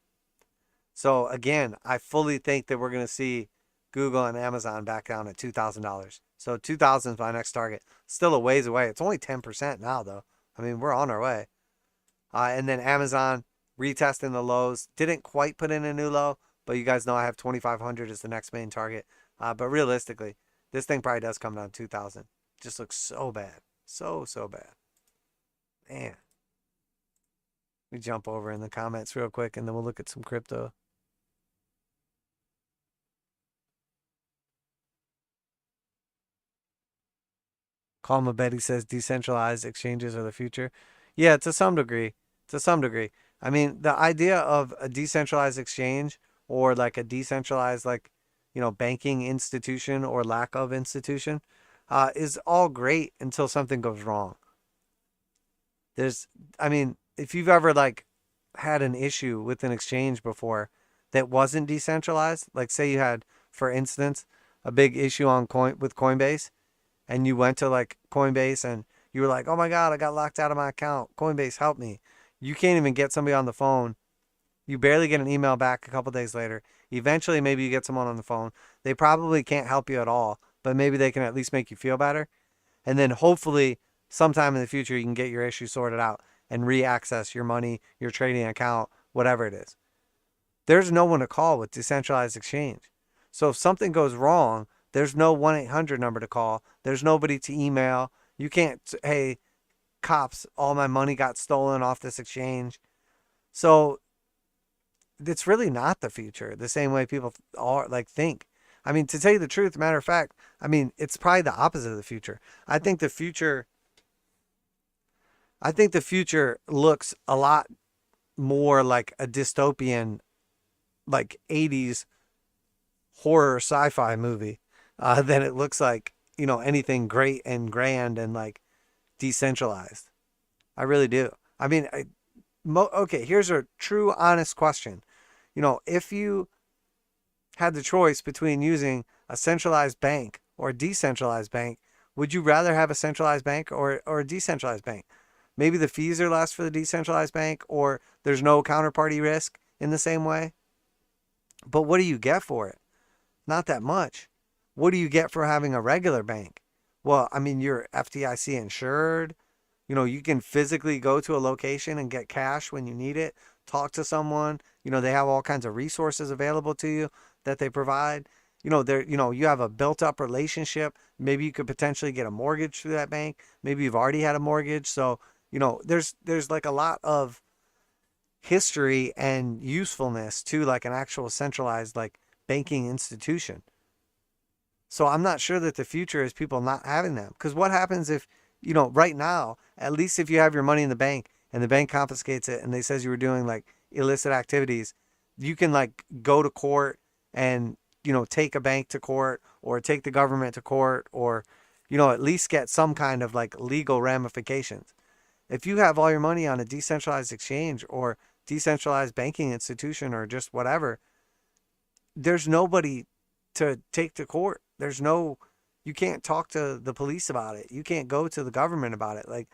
S1: So, again, I fully think that we're going to see Google and Amazon back down at $2,000. So $2,000 is my next target. Still a ways away. It's only 10% now, though. I mean, we're on our way. And then Amazon retesting the lows. Didn't quite put in a new low, but you guys know I have 2,500 as the next main target. But realistically, this thing probably does come down to 2,000. Just looks so bad. So bad. Man. Let me jump over in the comments real quick, and then we'll look at some crypto. Calma Betty says decentralized exchanges are the future. Yeah, to some degree. To some degree. I mean, the idea of a decentralized exchange or like a decentralized, like, banking institution or lack of institution is all great until something goes wrong. I mean, if you've ever like had an issue with an exchange before that wasn't decentralized, like say you had, for instance, a big issue on with Coinbase, and you went to like Coinbase and you were like, oh my God, I got locked out of my account. Coinbase, help me. You can't even get somebody on the phone. You barely get an email back a couple days later. Eventually, maybe you get someone on the phone. They probably can't help you at all, but maybe they can at least make you feel better. And then hopefully sometime in the future, you can get your issue sorted out and re-access your money, your trading account, whatever it is. There's no one to call with decentralized exchange. So if something goes wrong, there's no 1-800 number to call. There's nobody to email. You can't, hey, cops, all my money got stolen off this exchange. So it's really not the future the same way people are like think. I mean, to tell you the truth, matter of fact, I mean, it's probably the opposite of the future. I think the future looks a lot more like a dystopian, like 80s horror sci-fi movie than it looks like, you know, anything great and grand and like decentralized. I really do. I mean, okay, here's a true, honest question. You know, if you had the choice between using a centralized bank or a decentralized bank, would you rather have a centralized bank or a decentralized bank? Maybe the fees are less for the decentralized bank, or there's no counterparty risk in the same way. But what do you get for it? Not that much. What do you get for having a regular bank? Well, I mean, you're FDIC insured. You know, you can physically go to a location and get cash when you need it, talk to someone. You know, they have all kinds of resources available to you that they provide. You know, you have a built-up relationship. Maybe you could potentially get a mortgage through that bank. Maybe you've already had a mortgage. So, you know, there's like a lot of history and usefulness to like an actual centralized like banking institution. So I'm not sure that the future is people not having them. Because what happens if, you know, right now, at least if you have your money in the bank and the bank confiscates it and they says you were doing like illicit activities, you can like go to court and, you know, take a bank to court or take the government to court, or, you know, at least get some kind of like legal ramifications. If you have all your money on a decentralized exchange or decentralized banking institution or just whatever, there's nobody to take to court. You can't talk to the police about it. You can't go to the government about it. Like,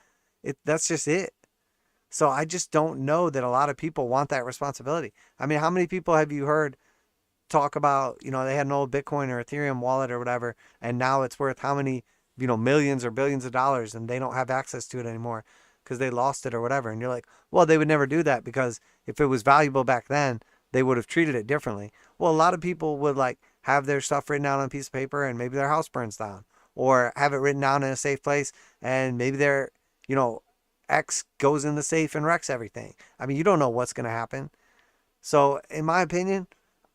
S1: that's just it. So I just don't know that a lot of people want that responsibility. I mean, how many people have you heard talk about, you know, they had an old Bitcoin or Ethereum wallet or whatever, and now it's worth how many, you know, millions or billions of dollars, and they don't have access to it anymore because they lost it or whatever. And you're like, well, they would never do that because if it was valuable back then, they would have treated it differently. Well, a lot of people would like have their stuff written down on a piece of paper and maybe their house burns down, or have it written down in a safe place and maybe their, you know, X goes in the safe and wrecks everything. I mean, you don't know what's going to happen. So in my opinion,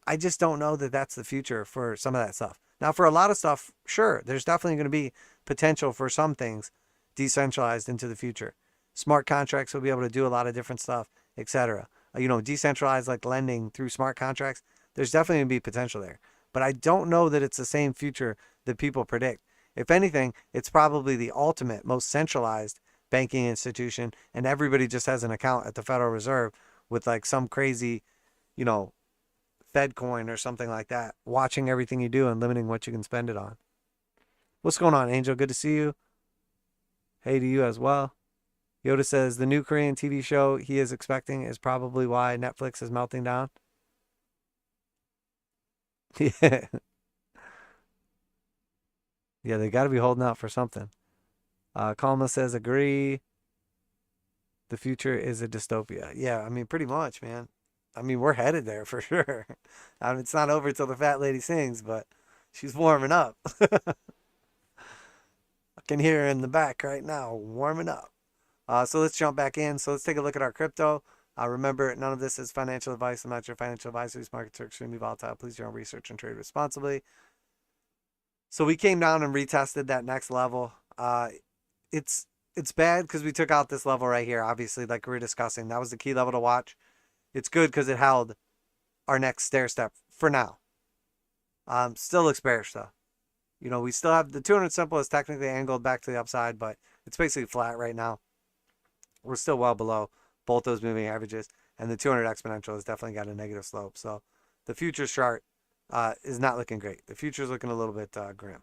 S1: I just don't know that that's the future for some of that stuff. Now, for a lot of stuff, sure, there's definitely going to be potential for some things decentralized into the future. Smart contracts will be able to do a lot of different stuff, etc. You know, decentralized like lending through smart contracts, there's definitely going to be potential there. But I don't know that it's the same future that people predict. If anything, it's probably the ultimate, most centralized banking institution, and everybody just has an account at the Federal Reserve with like some crazy, you know, Fed coin or something like that, watching everything you do and limiting what you can spend it on. What's going on, Angel? Good to see you. Hey to you as well. Yoda says the new Korean TV show he is expecting is probably why Netflix is melting down. Yeah. Yeah, they got to be holding out for something. Kalma says agree. The future is a dystopia. Yeah, I mean, pretty much, man. I mean, we're headed there for sure. I mean, it's not over till the fat lady sings, but she's warming up. I can hear her in the back right now, warming up. So let's jump back in. So let's take a look at our crypto. Remember, none of this is financial advice. I'm not your financial advisor. These markets are extremely volatile. Please do your own research and trade responsibly. So we came down and retested that next level. It's bad because we took out this level right here, obviously, like we were discussing. That was the key level to watch. It's good because it held our next stair step for now. Still looks bearish though. You know, we still have the 200 simple is technically angled back to the upside, but it's basically flat right now. We're still well below both those moving averages, and the 200 exponential has definitely got a negative slope. So the futures chart is not looking great. The future's looking a little bit grim.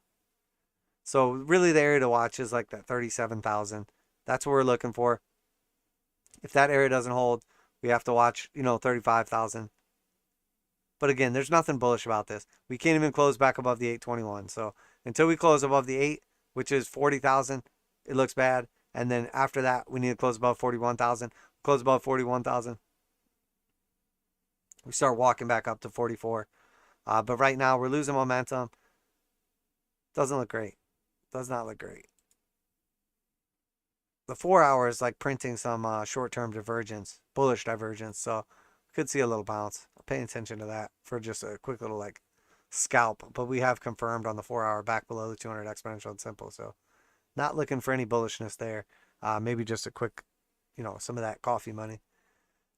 S1: So really the area to watch is like that 37,000. That's what we're looking for. If that area doesn't hold, we have to watch, 35,000. But again, there's nothing bullish about this. We can't even close back above the 821. So until we close above the 8, which is 40,000, it looks bad. And then after that, we need to close above 41,000. Close above 41,000. We start walking back up to 44. But right now, we're losing momentum. Doesn't look great. Does not look great. The 4 hour is like printing some short-term divergence, bullish divergence. So could see a little bounce. Pay attention to that for just a quick little like scalp. But we have confirmed on the 4 hour back below the 200 exponential and simple. So not looking for any bullishness there. Maybe just a quick, some of that coffee money.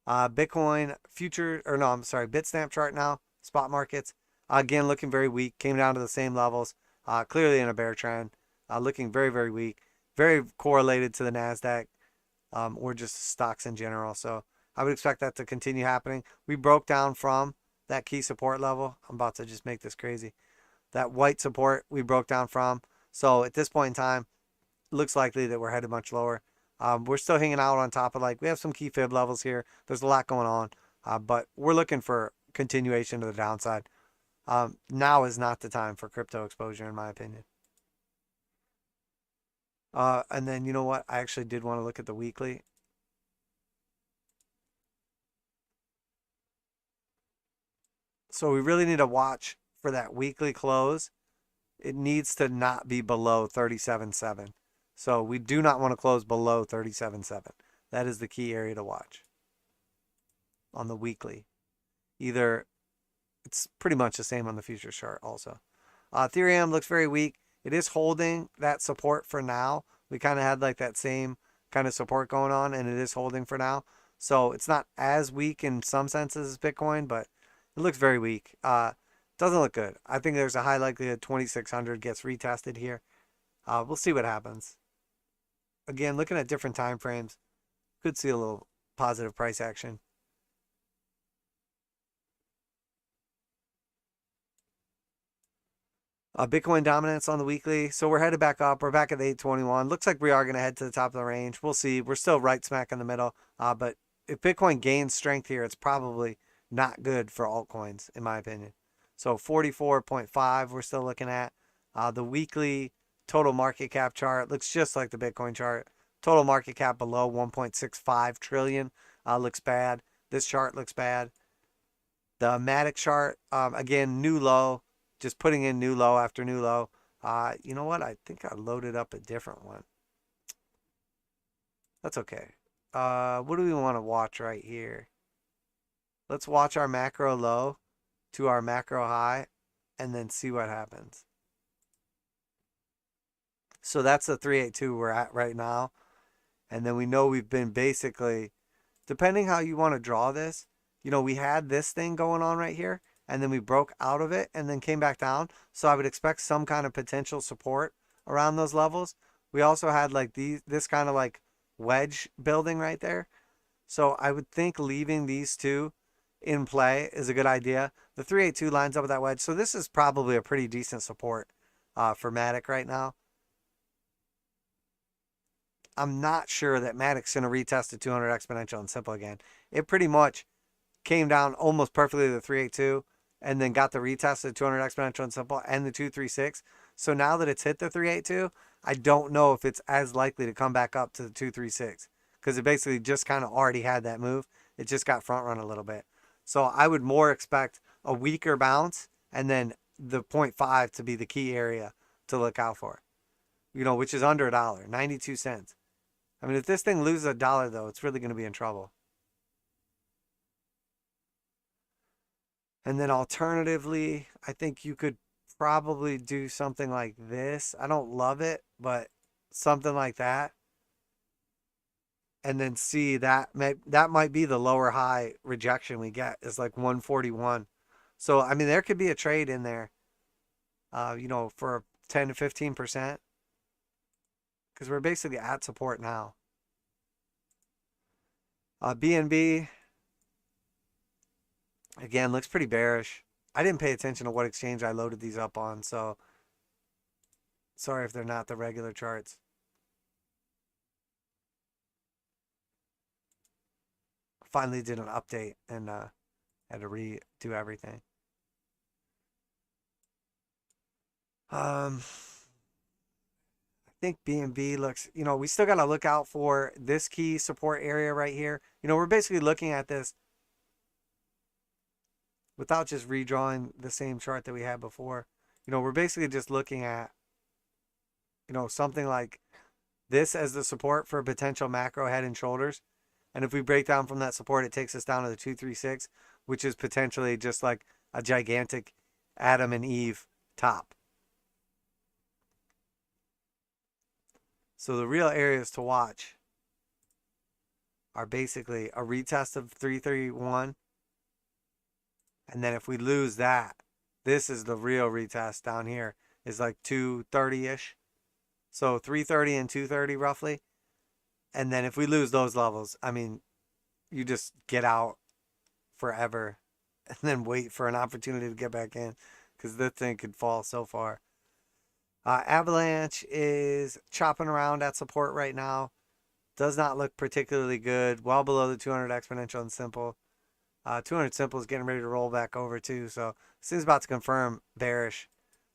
S1: Bitcoin future, or no, I'm sorry, Bitstamp chart now. Spot markets. Again, looking very weak. Came down to the same levels. Clearly in a bear trend. Looking very, very weak. Very correlated to the NASDAQ or just stocks in general. So I would expect that to continue happening. We broke down from that key support level. I'm about to just make this crazy. That white support we broke down from. So at this point in time, it looks likely that we're headed much lower. We're still hanging out on top of we have some key fib levels here. There's a lot going on, but we're looking for continuation to the downside. Now is not the time for crypto exposure, in my opinion. And then, you know what? I actually did want to look at the weekly. So we really need to watch for that weekly close. It needs to not be below 37.7. So we do not want to close below 37.7. That is the key area to watch on the weekly. Either it's pretty much the same on the futures chart also. Ethereum looks very weak. It is holding that support for now. We kind of had like that same kind of support going on, and it is holding for now. So it's not as weak in some senses as Bitcoin, but it looks very weak. Doesn't look good. I think there's a high likelihood 2600 gets retested here. We'll see what happens. Again, looking at different time frames, could see a little positive price action. Bitcoin dominance on the weekly. So we're headed back up. We're back at the 821. Looks like we are going to head to the top of the range. We'll see. We're still right smack in the middle. But if Bitcoin gains strength here, it's probably not good for altcoins, in my opinion. So 44.5 we're still looking at. The weekly total market cap chart looks just like the Bitcoin chart. Total market cap below 1.65 trillion looks bad. This chart looks bad. The Matic chart, again, new low. Just putting in new low after new low. You know what? I think I loaded up a different one. That's okay. What do we want to watch right here? Let's watch our macro low to our macro high and then see what happens. So that's the 382 we're at right now. And then we know we've been basically, depending how you want to draw this, we had this thing going on right here. And then we broke out of it and then came back down. So I would expect some kind of potential support around those levels. We also had like this kind of like wedge building right there. So I would think leaving these two in play is a good idea. The 382 lines up with that wedge. So this is probably a pretty decent support for Matic right now. I'm not sure that Matic's going to retest the 200 exponential and simple again. It pretty much came down almost perfectly to the 382. And then got the retest of the 200 exponential and simple and the 236. So now that it's hit the 382, I don't know if it's as likely to come back up to the 236 because it basically just kind of already had that move. It just got front run a little bit. So I would more expect a weaker bounce and then the 0.5 to be the key area to look out for, which is under $1, 92 cents. I mean, if this thing loses $1 though, it's really going to be in trouble. And then alternatively, I think you could probably do something like this. I don't love it, but something like that. And then see that might be the lower high rejection we get is like 141. So, I mean, there could be a trade in there, for 10 to 15%. Because we're basically at support now. BNB. Again, looks pretty bearish. I didn't pay attention to what exchange I loaded these up on, so sorry if they're not the regular charts. Finally did an update and had to redo everything. I think BNB looks, we still got to look out for this key support area right here. We're basically looking at this without just redrawing the same chart that we had before. We're basically just looking at, something like this as the support for potential macro head and shoulders. And if we break down from that support, it takes us down to the 236, which is potentially just like a gigantic Adam and Eve top. So the real areas to watch are basically a retest of 331. And then if we lose that, this is the real retest down here, is like 230-ish. So 330 and 230 roughly. And then if we lose those levels, I mean, you just get out forever and then wait for an opportunity to get back in, because this thing could fall so far. Avalanche is chopping around at support right now. Does not look particularly good. Well below the 200 exponential and simple. 200 simple is getting ready to roll back over too. So this is about to confirm bearish.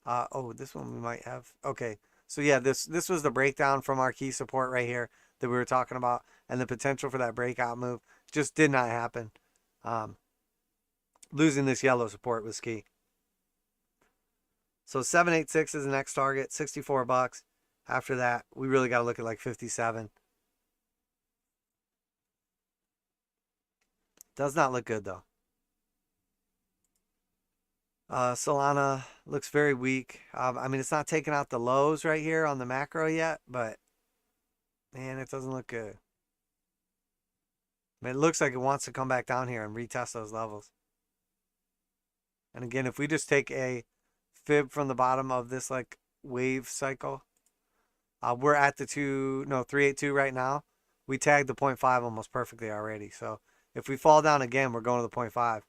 S1: Oh, this one we might have. Okay. So yeah, this was the breakdown from our key support right here that we were talking about, and the potential for that breakout move just did not happen. Losing this yellow support was key. So 786 is the next target, $64. After that, we really got to look at like 57. Does not look good though. Solana looks very weak. I mean, it's not taking out the lows right here on the macro yet, but man, it doesn't look good. I mean, it looks like it wants to come back down here and retest those levels. And again, if we just take a fib from the bottom of this like wave cycle, we're at the 382 right now. We tagged the 0.5 almost perfectly already. So if we fall down again, we're going to the 0.5.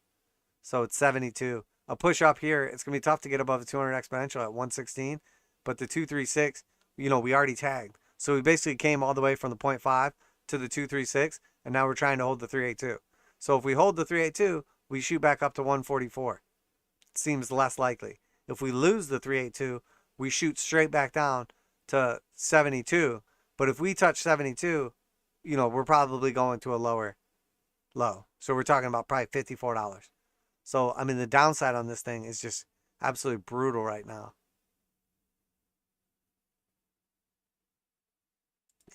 S1: So it's 72. A push up here, it's going to be tough to get above the 200 exponential at 116. But the 236, we already tagged. So we basically came all the way from the 0.5 to the 236. And now we're trying to hold the 382. So if we hold the 382, we shoot back up to 144. It seems less likely. If we lose the 382, we shoot straight back down to 72. But if we touch 72, we're probably going to a lower low. So we're talking about probably $54. So, I mean, the downside on this thing is just absolutely brutal right now.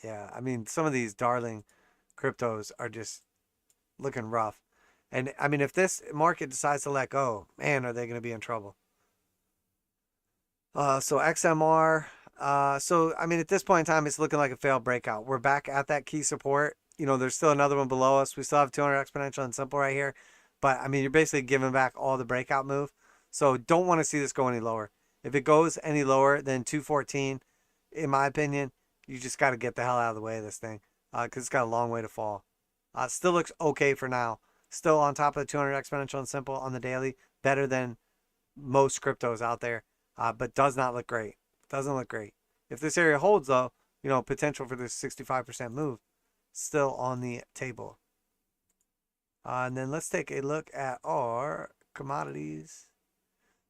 S1: Yeah, I mean, some of these darling cryptos are just looking rough. And, I mean, if this market decides to let go, man, are they going to be in trouble. So XMR. So, I mean, at this point in time, it's looking like a failed breakout. We're back at that key support. There's still another one below us. We still have 200 exponential and simple right here. But, I mean, you're basically giving back all the breakout move. So don't want to see this go any lower. If it goes any lower than 214, in my opinion, you just got to get the hell out of the way of this thing, because it's got a long way to fall. Still looks okay for now. Still on top of the 200 exponential and simple on the daily. Better than most cryptos out there, but does not look great. Doesn't look great. If this area holds, though, potential for this 65% move still on the table. And then let's take a look at our commodities.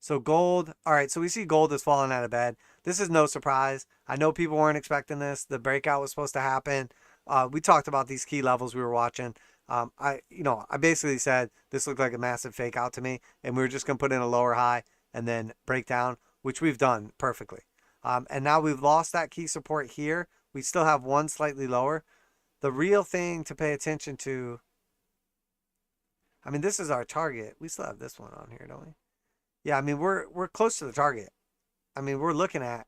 S1: So gold. All right, so we see gold is falling out of bed. This is no surprise. I know people weren't expecting this. The breakout was supposed to happen. We talked about these key levels we were watching. I basically said this looked like a massive fake out to me, and we were just going to put in a lower high and then break down, which we've done perfectly. And now we've lost that key support here. We still have one slightly lower. The real thing to pay attention to, I mean, this is our target. We still have this one on here, don't we? Yeah, I mean, we're close to the target. I mean, we're looking at,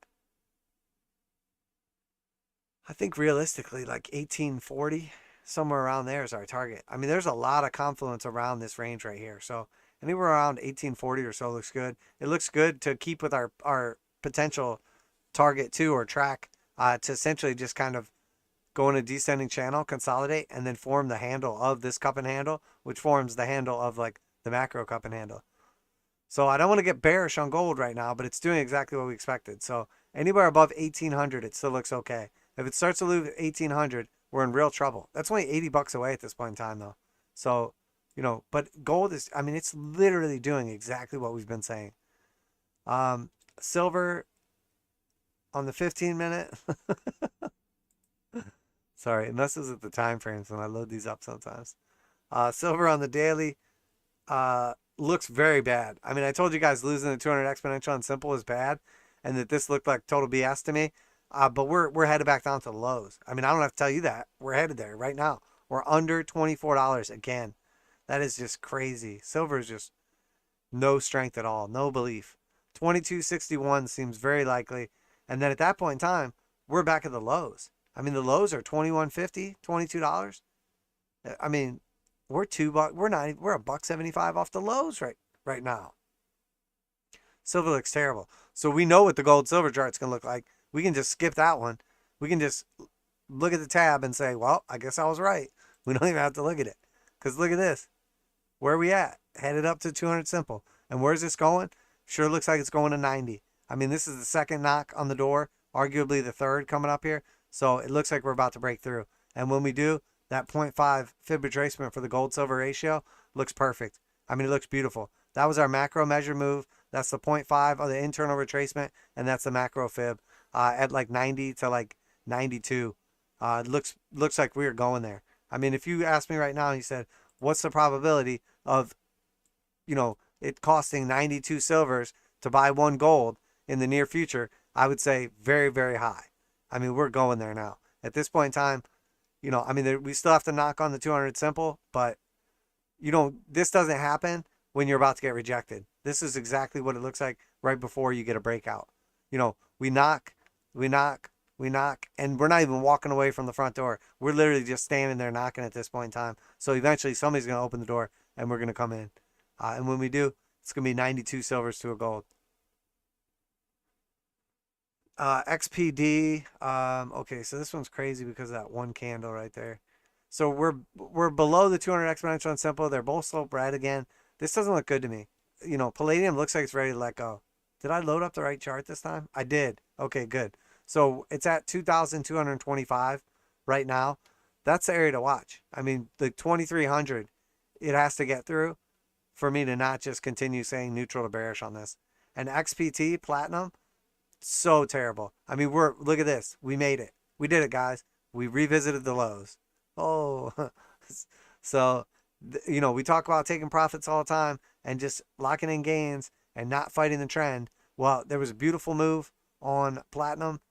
S1: I think realistically, like 1840, somewhere around there is our target. I mean, there's a lot of confluence around this range right here. So anywhere around 1840 or so looks good. It looks good to keep with our potential target too, or track, to essentially just kind of go in a descending channel, consolidate, and then form the handle of this cup and handle, which forms the handle of like the macro cup and handle. So I don't want to get bearish on gold right now, but it's doing exactly what we expected. So anywhere above 1800, it still looks okay. If it starts to lose 1800, we're in real trouble. That's only 80 bucks away at this point in time, though. So, you know, but gold is, I mean, it's literally doing exactly what we've been saying. Silver on the 15 minute. Sorry, and this is at the time frames when I load these up sometimes. Silver on the daily looks very bad. I mean, I told you guys losing the 200 exponential on simple is bad, and that this looked like total BS to me. But we're headed back down to the lows. I mean, I don't have to tell you that. We're headed there right now. We're under $24 again. That is just crazy. Silver is just no strength at all, no belief. 2261 seems very likely, and then at that point in time, we're back at the lows. I mean, the lows are $21.50, $22. I mean, we're $2. We're $1.75 off the lows right now. Silver looks terrible. So we know what the gold silver chart's gonna look like. We can just skip that one. We can just look at the tab and say, well, I guess I was right. We don't even have to look at it. Because look at this. Where are we at? Headed up to 200 simple. And where's this going? Sure looks like it's going to 90. I mean, this is the second knock on the door, arguably the third coming up here. So it looks like we're about to break through. And when we do, that 0.5 fib retracement for the gold silver ratio looks perfect. I mean, it looks beautiful. That was our macro measure move. That's the 0.5 of the internal retracement, and that's the macro fib at like 90 to like 92. It looks like we're going there. I mean, if you asked me right now, you said, what's the probability of, you know, it costing 92 silvers to buy one gold in the near future? I would say very, very high. I mean, we're going there now. At this point in time, you know, I mean, we still have to knock on the 200 simple, but, you know, this doesn't happen when you're about to get rejected. This is exactly what it looks like right before you get a breakout. You know, we knock, and we're not even walking away from the front door. We're literally just standing there knocking at this point in time. So eventually somebody's going to open the door and we're going to come in. And when we do, it's going to be 92 silvers to a gold. XPD. Okay, so this one's crazy because of that one candle right there. So we're below the 200 exponential and simple. They're both slope red again. This doesn't look good to me. You know, palladium looks like it's ready to let go. Did I load up the right chart this time? I did. Okay, good. So it's at 2,225 right now. That's the area to watch. I mean, the 2,300, it has to get through for me to not just continue saying neutral to bearish on this. And XPT, platinum, so terrible. I mean, look at this. We made it. We did it, guys. We revisited the lows. Oh, so, you know, we talk about taking profits all the time and just locking in gains and not fighting the trend. Well, there was a beautiful move on platinum,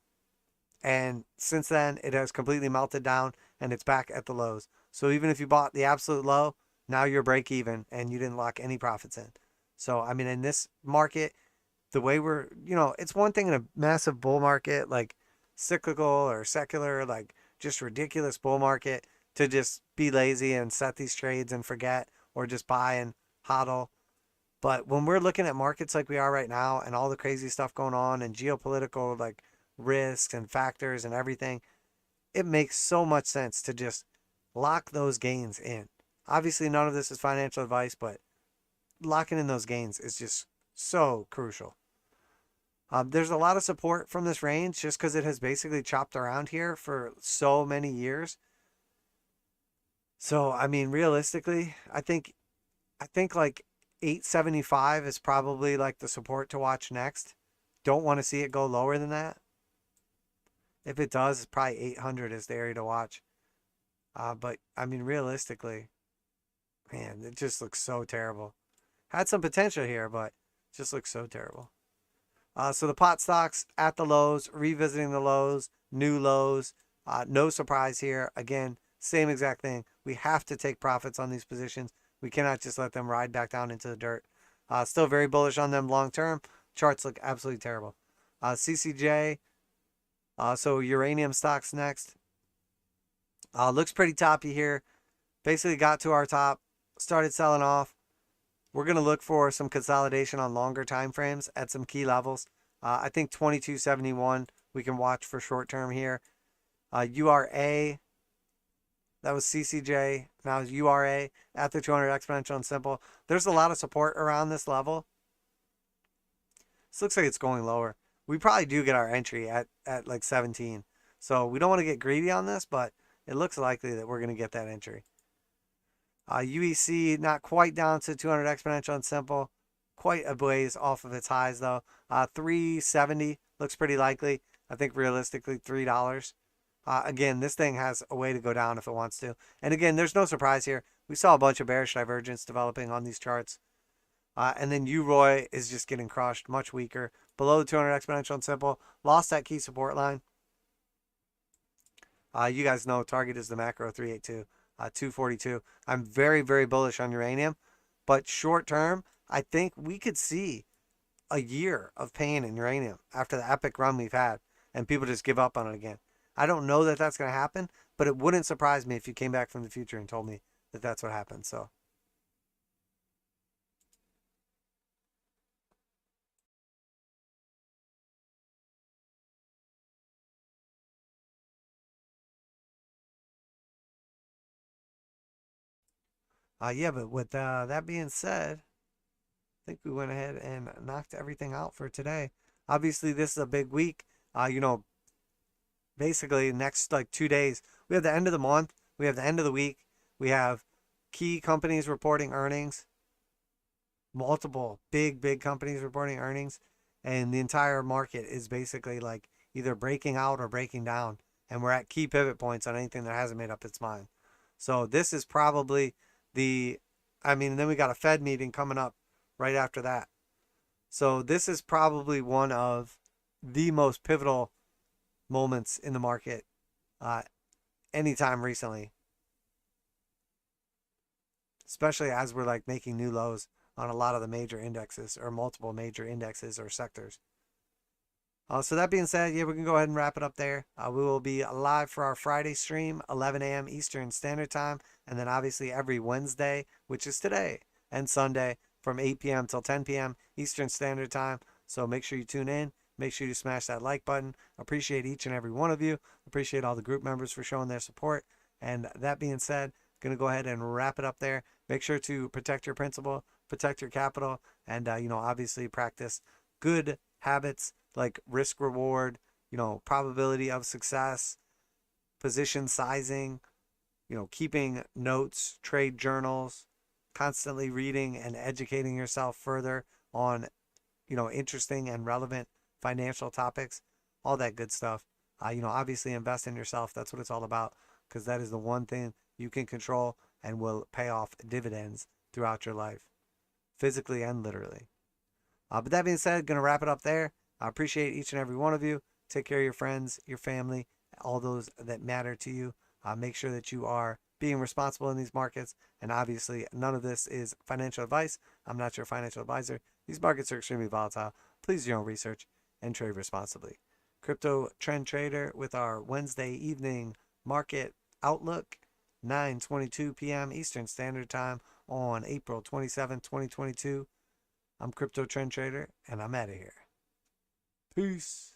S1: and since then it has completely melted down and it's back at the lows. So even if you bought the absolute low, now you're break even and you didn't lock any profits in. So, I mean, in this market, the way we're, you know, it's one thing in a massive bull market, like cyclical or secular, like just ridiculous bull market, to just be lazy and set these trades and forget, or just buy and hodl. But when we're looking at markets like we are right now and all the crazy stuff going on and geopolitical like risks and factors and everything, it makes so much sense to just lock those gains in. Obviously, none of this is financial advice, but locking in those gains is just so crucial. There's a lot of support from this range just because it has basically chopped around here for so many years. So, I mean, realistically, I think like 875 is probably like the support to watch next. Don't want to see it go lower than that. If it does, it's probably 800 is the area to watch. But, I mean, realistically, man, it just looks so terrible. Had some potential here, but just looks so terrible. So the pot stocks at the lows, revisiting the lows, new lows. No surprise here. Again, same exact thing. We have to take profits on these positions. We cannot just let them ride back down into the dirt. Still very bullish on them long term. Charts look absolutely terrible. CCJ. So uranium stocks next. Looks pretty toppy here. Basically got to our top, started selling off. We're going to look for some consolidation on longer time frames at some key levels. I think 2271 we can watch for short term here. URA. That was CCJ. Now it's URA at the 200 exponential and simple. There's a lot of support around this level. This looks like it's going lower. We probably do get our entry at like 17. So we don't want to get greedy on this, but it looks likely that we're going to get that entry. UEC not quite down to 200 exponential and simple. Quite a blaze off of its highs though. 370 looks pretty likely. I think realistically $3. Again, this thing has a way to go down if it wants to. And again, there's no surprise here. We saw a bunch of bearish divergence developing on these charts. And then UROY is just getting crushed, much weaker. Below the 200 exponential and simple. Lost that key support line. You guys know target is the macro 382, 242. I'm very, very bullish on uranium. But short term, I think we could see a year of pain in uranium after the epic run we've had. And people just give up on it again. I don't know that that's going to happen, but it wouldn't surprise me if you came back from the future and told me that that's what happened. So, yeah, but with that being said, I think we went ahead and knocked everything out for today. Obviously, this is a big week. You know, basically next like 2 days, we have the end of the month, we have the end of the week, we have key companies reporting earnings, multiple big companies reporting earnings, and the entire market is basically like either breaking out or breaking down, and we're at key pivot points on anything that hasn't made up its mind. So this is probably then we got a Fed meeting coming up right after that. So this is probably one of the most pivotal moments in the market anytime recently, especially as we're like making new lows on a lot of the major indexes or multiple major indexes or sectors. So that being said, yeah, we can go ahead and wrap it up there. We will be live for our Friday stream, 11 a.m. Eastern Standard Time, and then obviously every Wednesday, which is today, and Sunday from 8 p.m. till 10 p.m. Eastern Standard Time. So make sure you tune in. Make sure you smash that like button. Appreciate each and every one of you. Appreciate all the group members for showing their support. And that being said, going to go ahead and wrap it up there. Make sure to protect your principal, protect your capital, and obviously practice good habits like risk reward, probability of success, position sizing, keeping notes, trade journals, constantly reading and educating yourself further on, interesting and relevant financial topics, all that good stuff. Obviously invest in yourself. That's what it's all about, because that is the one thing you can control and will pay off dividends throughout your life, physically and literally. But that being said, going to wrap it up there. I appreciate each and every one of you. Take care of your friends, your family, all those that matter to you. Make sure that you are being responsible in these markets. And obviously, none of this is financial advice. I'm not your financial advisor. These markets are extremely volatile. Please do your own research and trade responsibly. Crypto Trend Trader with our Wednesday evening market outlook, 9:22 p.m. Eastern Standard Time on April 27, 2022. I'm Crypto Trend Trader, and I'm out of here. Peace.